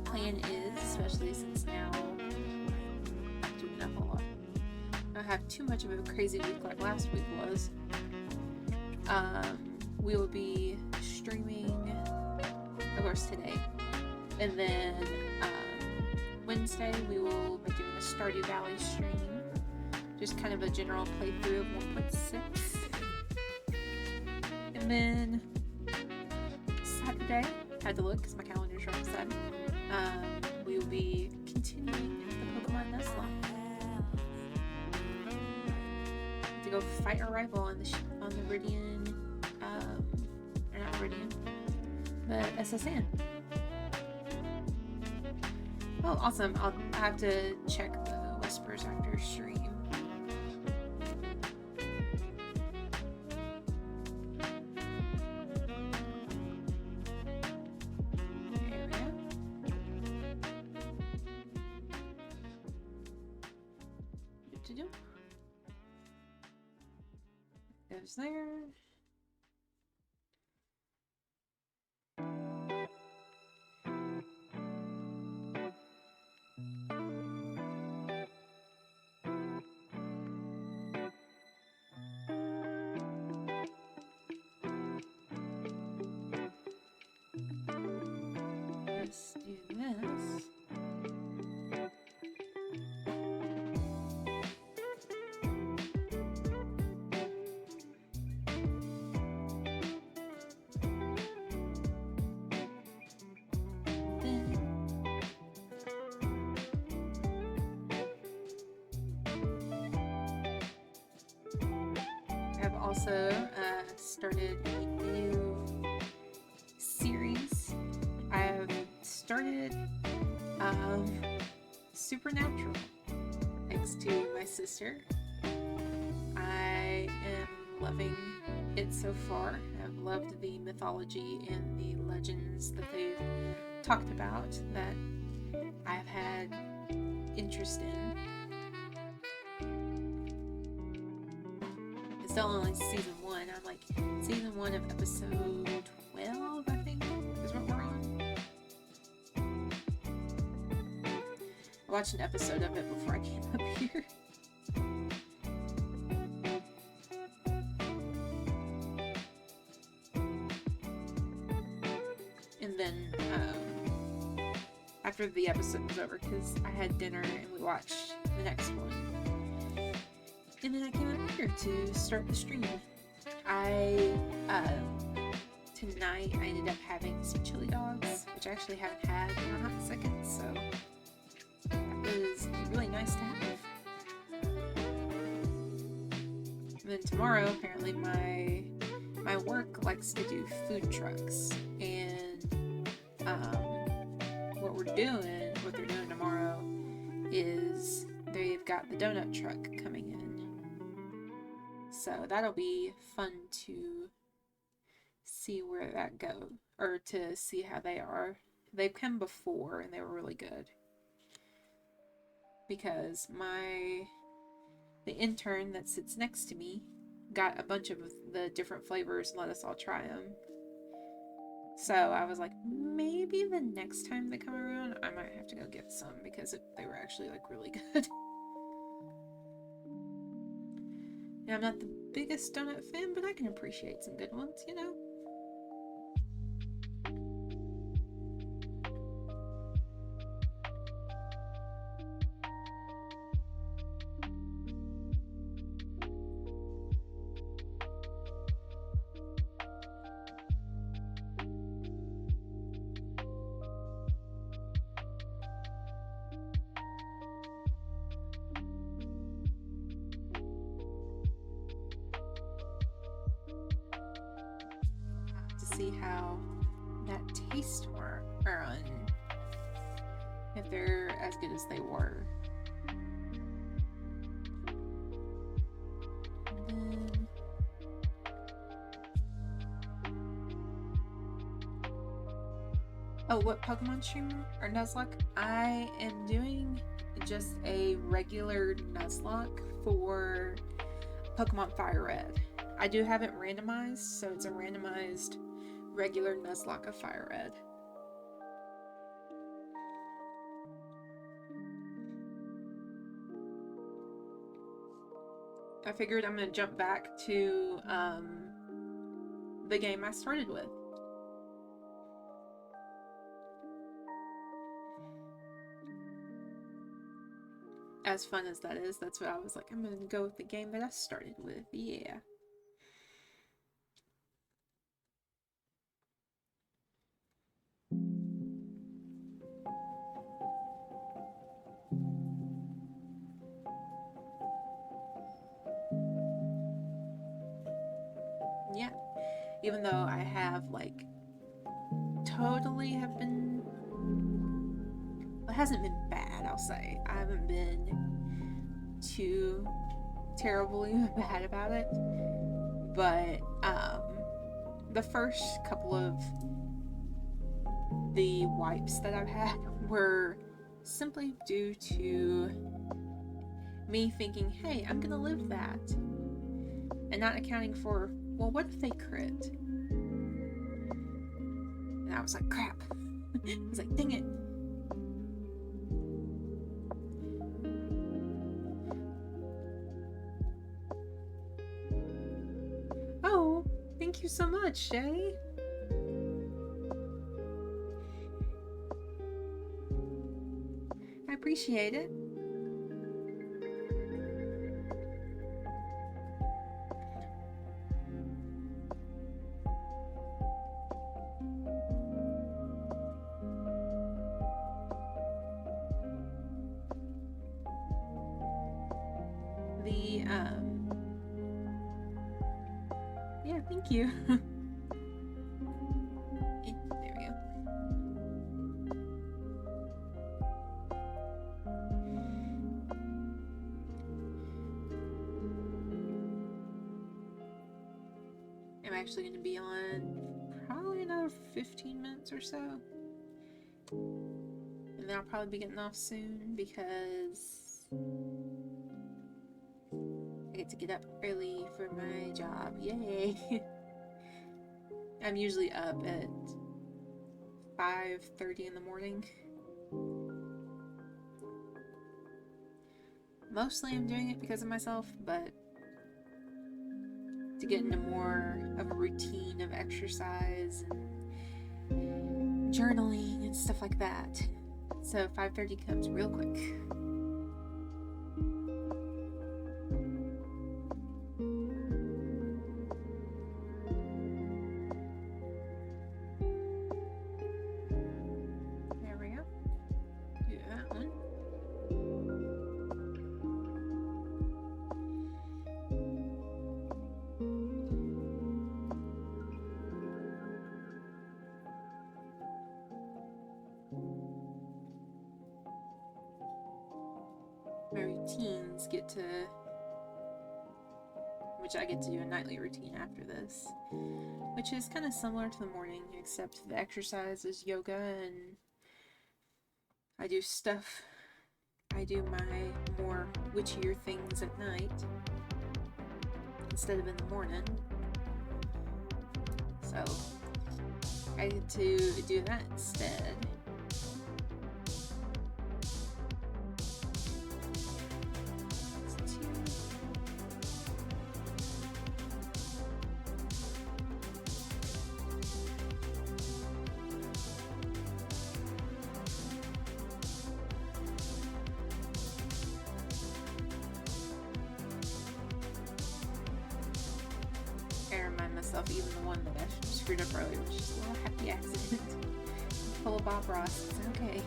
plan is, especially since now I'm doing a whole lot. I don't have too much of a crazy week like last week was. We will be streaming, of course, today. And then, Wednesday we will be doing a Stardew Valley stream. Just kind of a general playthrough of 1.6. And then Saturday, had to look because my calendar's wrong side. We will be continuing the Pokemon Nuzlocke. To go fight our rival on the Viridian, or not Viridian, the SSN. Oh, awesome! I'll have to check the whispers after stream. Goes there. Let's do this. Also started a new series. I've started Supernatural thanks to my sister. I am loving it so far. I've loved the mythology and the legends that they've talked about that I've had interest in. Still only season 1. I'm like season 1 of episode 12, I think, is what we're on. I watched an episode of it before I came up here. And then, after the episode was over, because I had dinner and we watched the next one. And then I came up here to start the stream. Tonight I ended up having some chili dogs, which I actually haven't had in a hot second, so that was really nice to have. And then tomorrow, apparently my work likes to do food trucks, and what they're doing tomorrow is they've got the donut truck coming in. So that'll be fun to see where that goes, or to see how they are. They've come before and they were really good. Because the intern that sits next to me got a bunch of the different flavors and let us all try them. So I was like, maybe the next time they come around, I might have to go get some because they were actually like really good. Yeah, I'm not the biggest donut fan, but I can appreciate some good ones, you know? see how that tastes more, or if they're as good as they were. Oh, what Pokemon stream or Nuzlocke? I am doing just a regular Nuzlocke for Pokemon Fire Red. I do have it randomized, so it's a randomized regular Nuzlocke of Fire Red. I figured I'm gonna jump back to the game I started with. As fun as that is, that's what I was like, I'm gonna go with the game that I started with. Yeah. Yeah. Even though I have, like, totally have been... Well, it hasn't been bad, I'll say. I haven't been too terribly bad about it. But, the first couple of the wipes that I've had were simply due to me thinking, hey, I'm gonna live that. And not accounting for, well, what if they crit? And I was like, crap. I was like, dang it. Oh, thank you so much, Shay. I appreciate it. Yeah, thank you. There we go. I'm actually going to be on probably another 15 minutes or so. And then I'll probably be getting off soon because I get to get up early for my job. Yay! I'm usually up at 5:30 in the morning. Mostly I'm doing it because of myself, but to get into more of a routine of exercise and journaling and stuff like that. So 5:30 comes real quick. There we go. Do that one. My routines get to, which I get to do a nightly routine after this, which is kind of similar to the morning, except the exercise is yoga and I do stuff, I do my more witchier things at night instead of in the morning. So I get to do that instead. Even the one that I screwed up earlier was just a little happy accident. Full of Bob Ross. It's okay.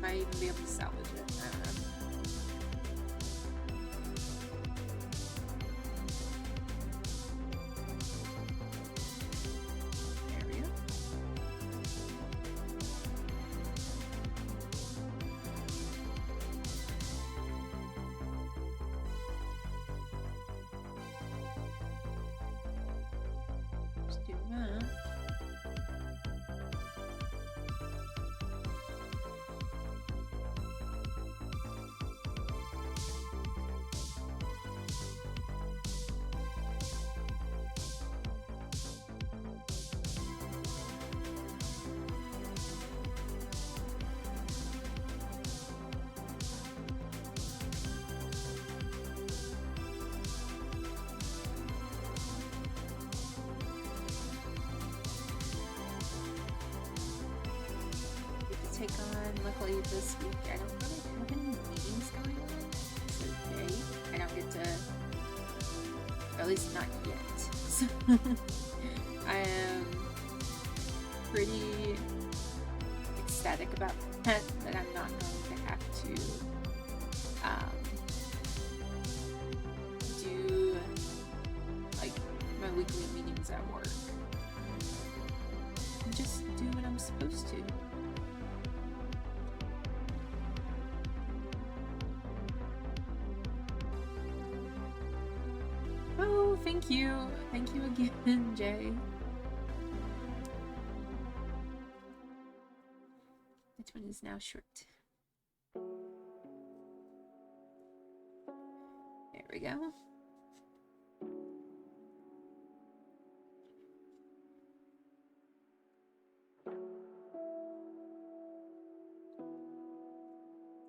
Might even be able to salvage it. I don't know. take on. Luckily this week I don't really have any meetings going on. So yay. I don't get to, or at least not yet. So I am pretty ecstatic about that I'm not going to have to do like my weekly meetings at work. And just do what I'm supposed to. Oh, thank you. Thank you again, Jay. This one is now short. There we go.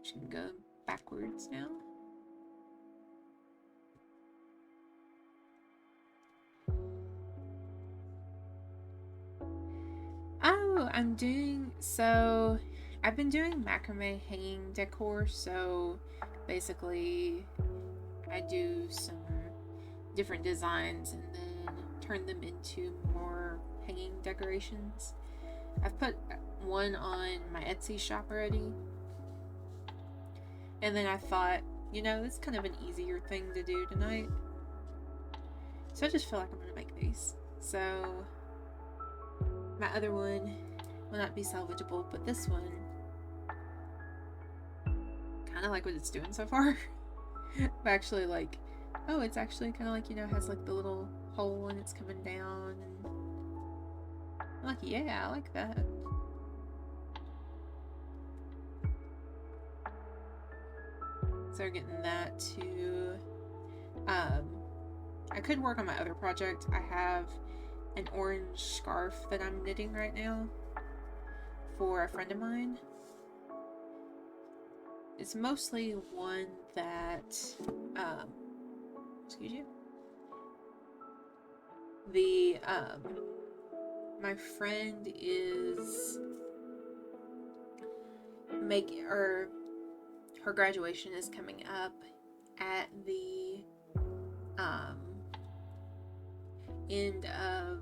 Should go backwards now. Oh, I've been doing macrame hanging decor, so basically I do some different designs and then turn them into more hanging decorations. I've put one on my Etsy shop already, and then I thought, you know, it's kind of an easier thing to do tonight, so I just feel like I'm gonna make these. So my other one will not be salvageable, but this one, kind of like what it's doing so far. But actually, like, oh, it's actually kind of like, you know, has like the little hole and it's coming down, and I'm like, yeah, I like that. So we're getting that to, I could work on my other project. I have an orange scarf that I'm knitting right now for a friend of mine. It's mostly one that, excuse you, my friend is her graduation is coming up at the, end of,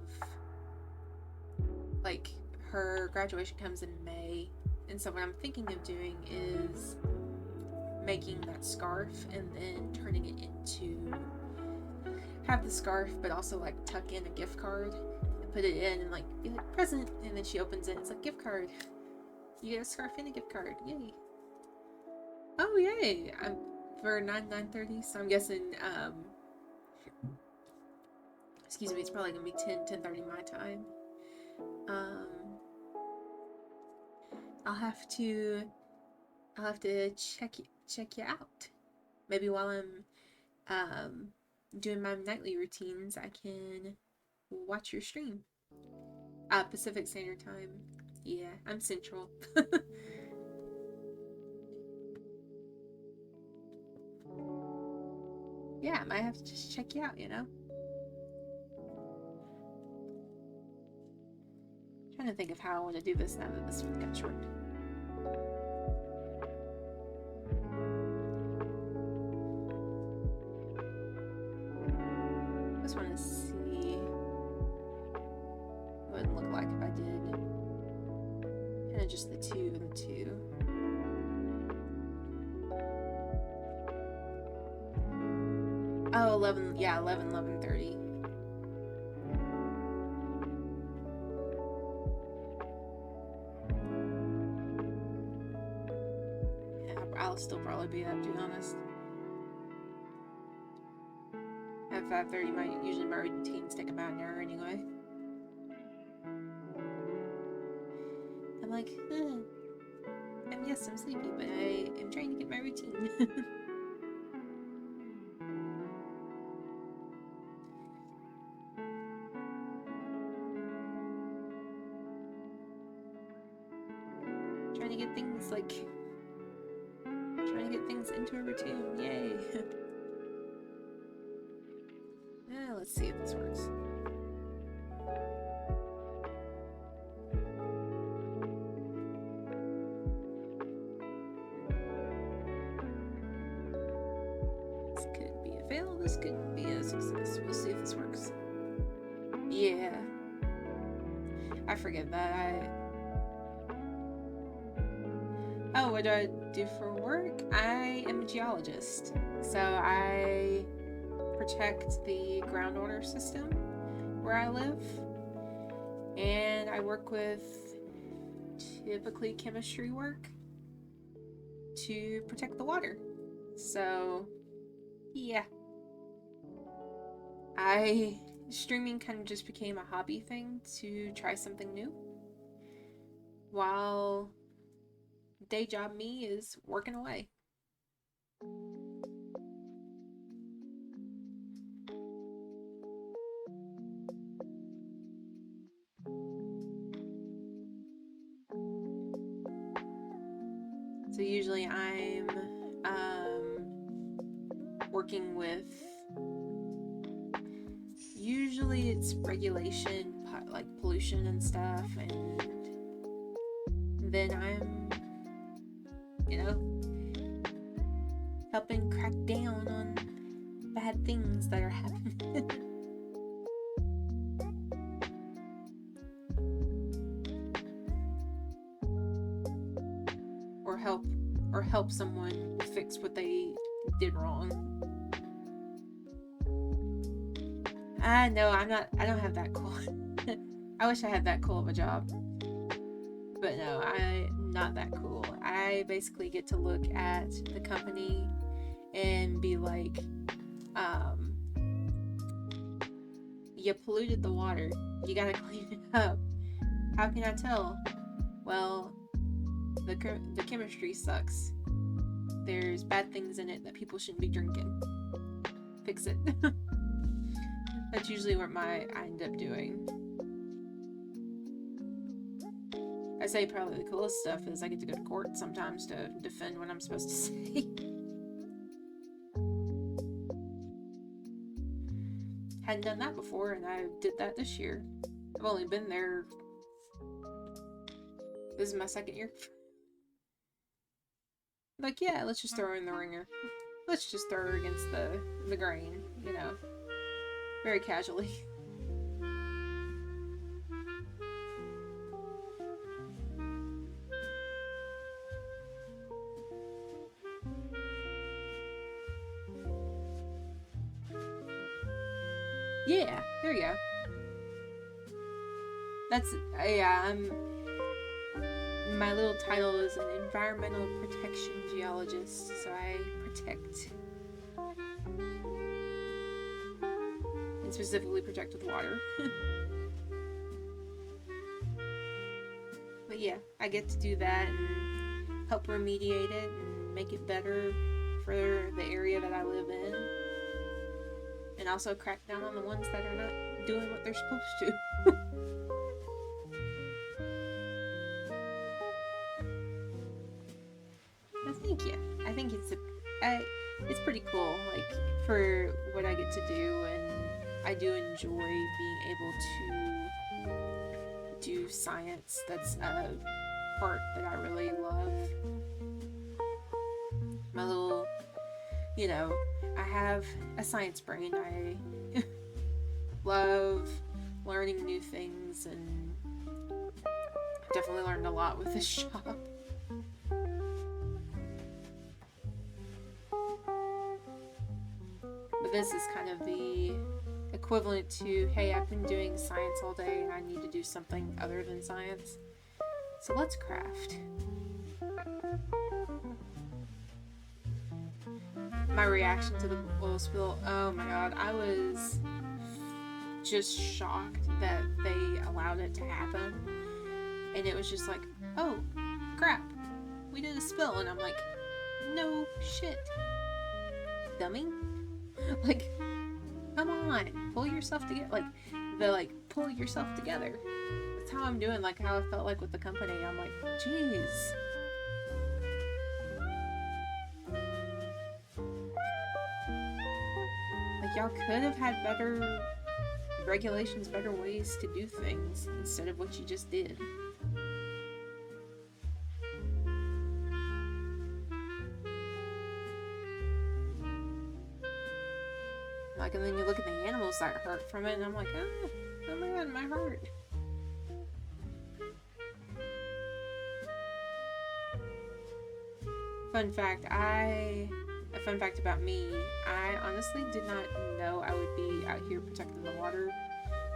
like, her graduation comes in May, and so what I'm thinking of doing is making that scarf and then turning it into, have the scarf but also like tuck in a gift card and put it in and like be like, present, and then she opens it, it's like, gift card, you get a scarf and a gift card, yay. Oh yay, I'm for 9:30, so I'm guessing excuse me, it's probably gonna be 10:30 my time. I'll have to check you out. Maybe while I'm doing my nightly routines, I can watch your stream. Pacific Standard Time. Yeah, I'm Central. Yeah, I might have to just check you out, you know? Trying to think of how I want to do this now that this one got short. Just want to see what it would look like if I did kind of just the two and the two. Oh, 11, yeah, 11:30. Yeah, I'll still probably be up, to be honest. At 5:30, usually my routines take about an hour anyway. I'm like, yes, I'm sleepy, but I am trying to get my routine. Trying to get things into a routine, yay. Let's see if this works. fail, this could be a success. We'll see if this works. Yeah. I forget that. Oh, what do I do for work? I am a geologist. So I protect the groundwater system where I live. And I work with typically chemistry work to protect the water. So, yeah. Streaming kind of just became a hobby thing to try something new. While day job me is working away. So usually I'm working with, usually it's regulation, like pollution and stuff, and then I'm, you know, helping crack down on bad things that are happening. or help someone fix what they did wrong. No, I don't have that cool. I wish I had that cool of a job. But no, I'm not that cool. I basically get to look at the company and be like, you polluted the water. You gotta clean it up. How can I tell? Well, the chemistry sucks. There's bad things in it that people shouldn't be drinking. Fix it. That's usually what I end up doing. I say probably the coolest stuff is I get to go to court sometimes to defend what I'm supposed to say. Hadn't done that before, and I did that this year. I've only been there. This is my second year. Like, yeah, let's just throw her in the ringer. Let's just throw her against the grain, you know. Very casually. Yeah, there you go. That's, yeah, my little title is an environmental protection geologist, so I protect, and specifically protect with water. But yeah, I get to do that and help remediate it and make it better for the area that I live in. And also crack down on the ones that are not doing what they're supposed to. I think it's pretty cool, like, for what I get to do, and I do enjoy being able to do science. That's a part that I really love. My little, you know, I have a science brain. I love learning new things, and definitely learned a lot with this job. But this is kind of the equivalent to, hey, I've been doing science all day and I need to do something other than science. So let's craft. My reaction to the oil spill, oh my god, I was just shocked that they allowed it to happen. And it was just like, oh, crap, we did a spill. And I'm like, no shit, dummy. Like, come on, pull yourself together. Pull yourself together. That's how I'm doing, like how I felt like with the company. I'm like, jeez. Like, y'all could have had better regulations, better ways to do things instead of what you just did. Like, and then you look at the animals that hurt from it, and I'm like, oh my god, my heart. Fun fact about me, I honestly did not know I would be out here protecting the water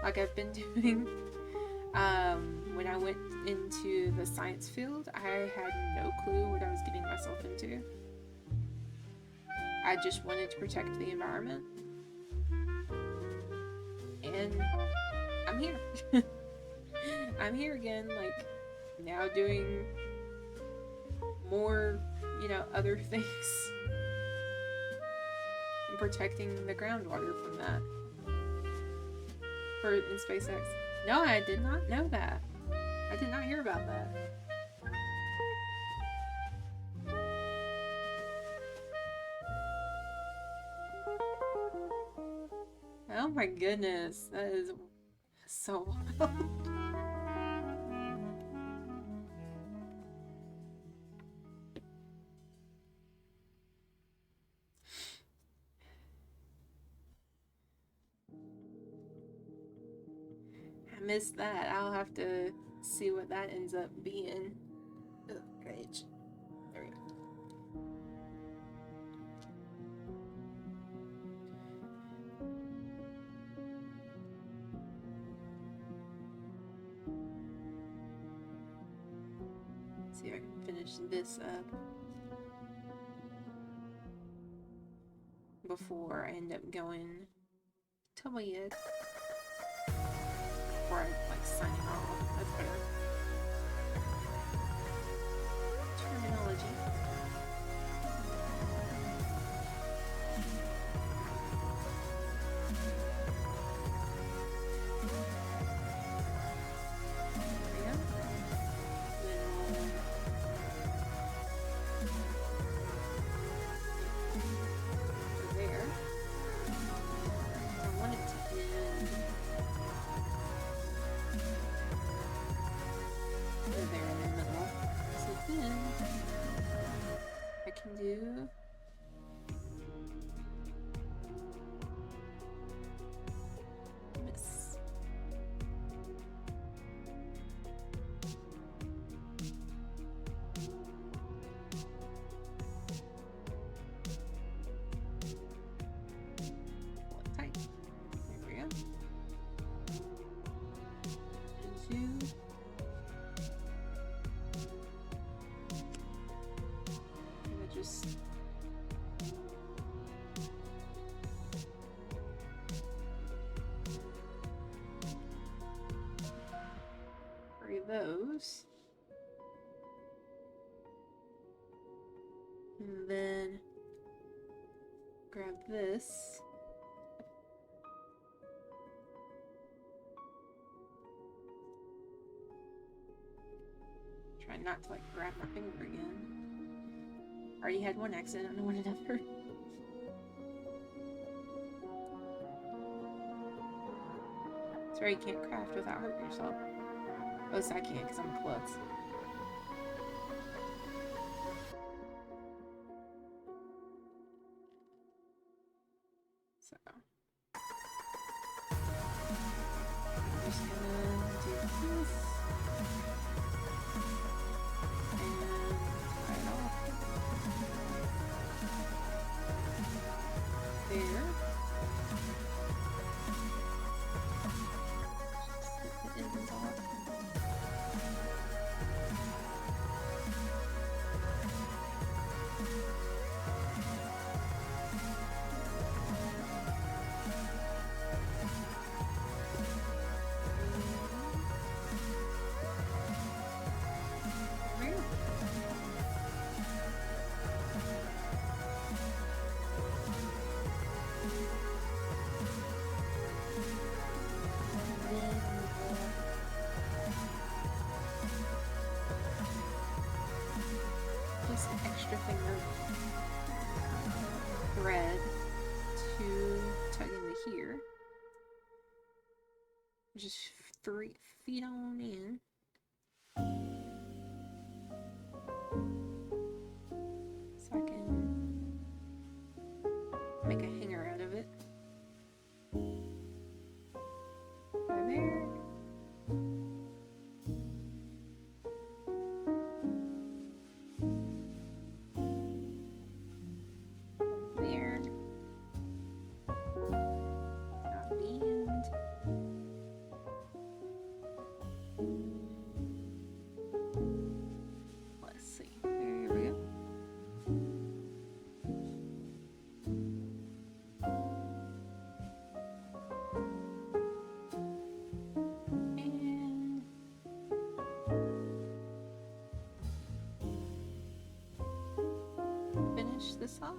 like I've been doing. When I went into the science field, I had no clue what I was getting myself into. I just wanted to protect the environment. And I'm here. I'm here again, like, now doing more, you know, other things. And protecting the groundwater from that. In SpaceX. No, I did not know that. I did not hear about that. Oh my goodness, that is so wild. I missed that. I'll have to see what that ends up being. Oh, great. There we go. See if I can finish this up before I end up going to bed. Before I like signing off. That's better. Terminology. Do this. Hold tight. There we go. And 2. Just free those, and then grab this. Try not to like grab my finger again. Already had one accident, I don't want another. Sorry, you can't craft without hurting yourself. At least I can't because I'm a klutz. So. I'm just gonna do this. There. Just get the ends off. Extra thing of thread to tug into here. Just 3 feet on in. So I can make a hanger out of it. finish this off.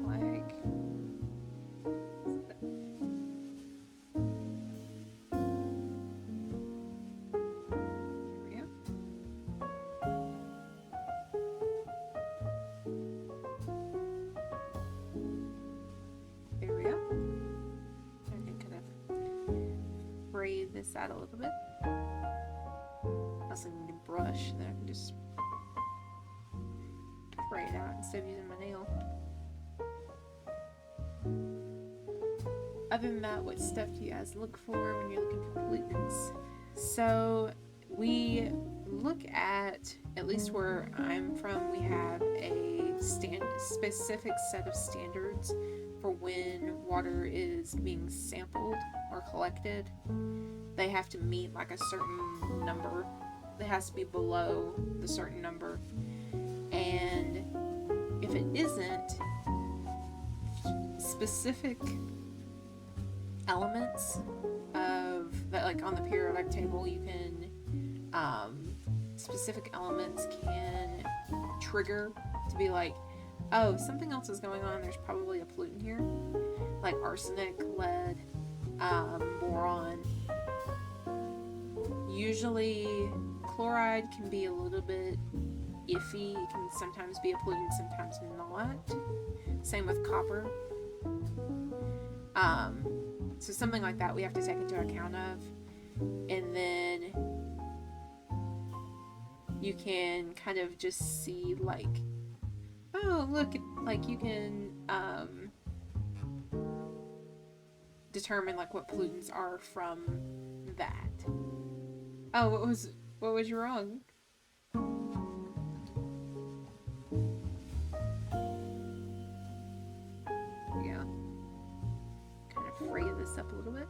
Like, there we go. I can kind of braid this out a little bit. I also need a brush that I can just spray it out instead of using my nail. Other than that, what stuff do you guys look for when you're looking for pollutants? So we look at least where I'm from, we have a specific set of standards for when water is being sampled or collected. They have to meet like a certain number. It has to be below the certain number. And if it isn't, specific elements of that, like on the periodic table, you can specific elements can trigger to be like, oh, something else is going on, there's probably a pollutant here, like arsenic, lead, boron. Usually chloride can be a little bit iffy. It can sometimes be a pollutant, sometimes not. Same with copper. So something like that we have to take into account of. And then you can kind of just see like, oh, look, like you can determine like what pollutants are from that. Oh, what was wrong? Yeah. Kind of fray this up a little bit.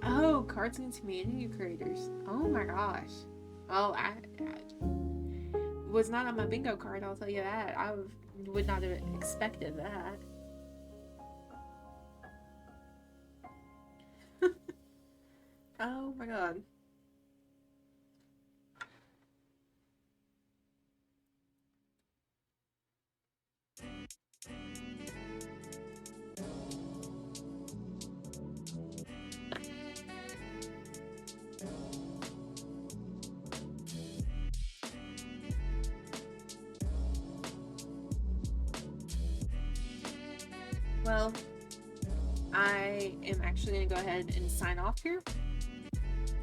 Oh, Cards Against Humanity creators. Oh my gosh. Oh, I was not on my bingo card, I'll tell you that. I would not have expected that. Oh my god. Well, I am actually going to go ahead and sign off here,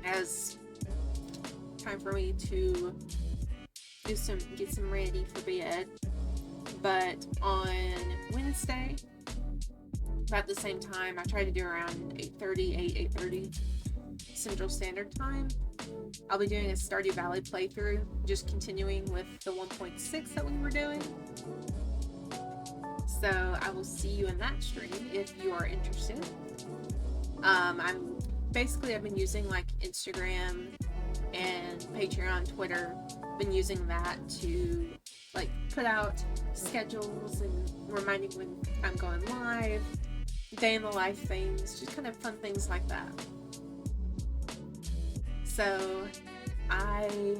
as time for me to get some ready for bed. But on Wednesday, about the same time, I try to do around 8:30 Central Standard Time, I'll be doing a Stardew Valley playthrough, just continuing with the 1.6 that we were doing. So I will see you in that stream if you are interested. I've been using like Instagram and Patreon, Twitter, been using that to like put out schedules and reminding when I'm going live, day in the life things, just kind of fun things like that. So I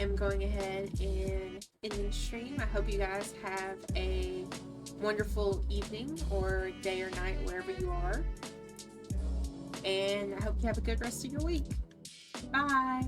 am going ahead and ending stream. I hope you guys have a wonderful evening or day or night wherever you are. And I hope you have a good rest of your week. Bye!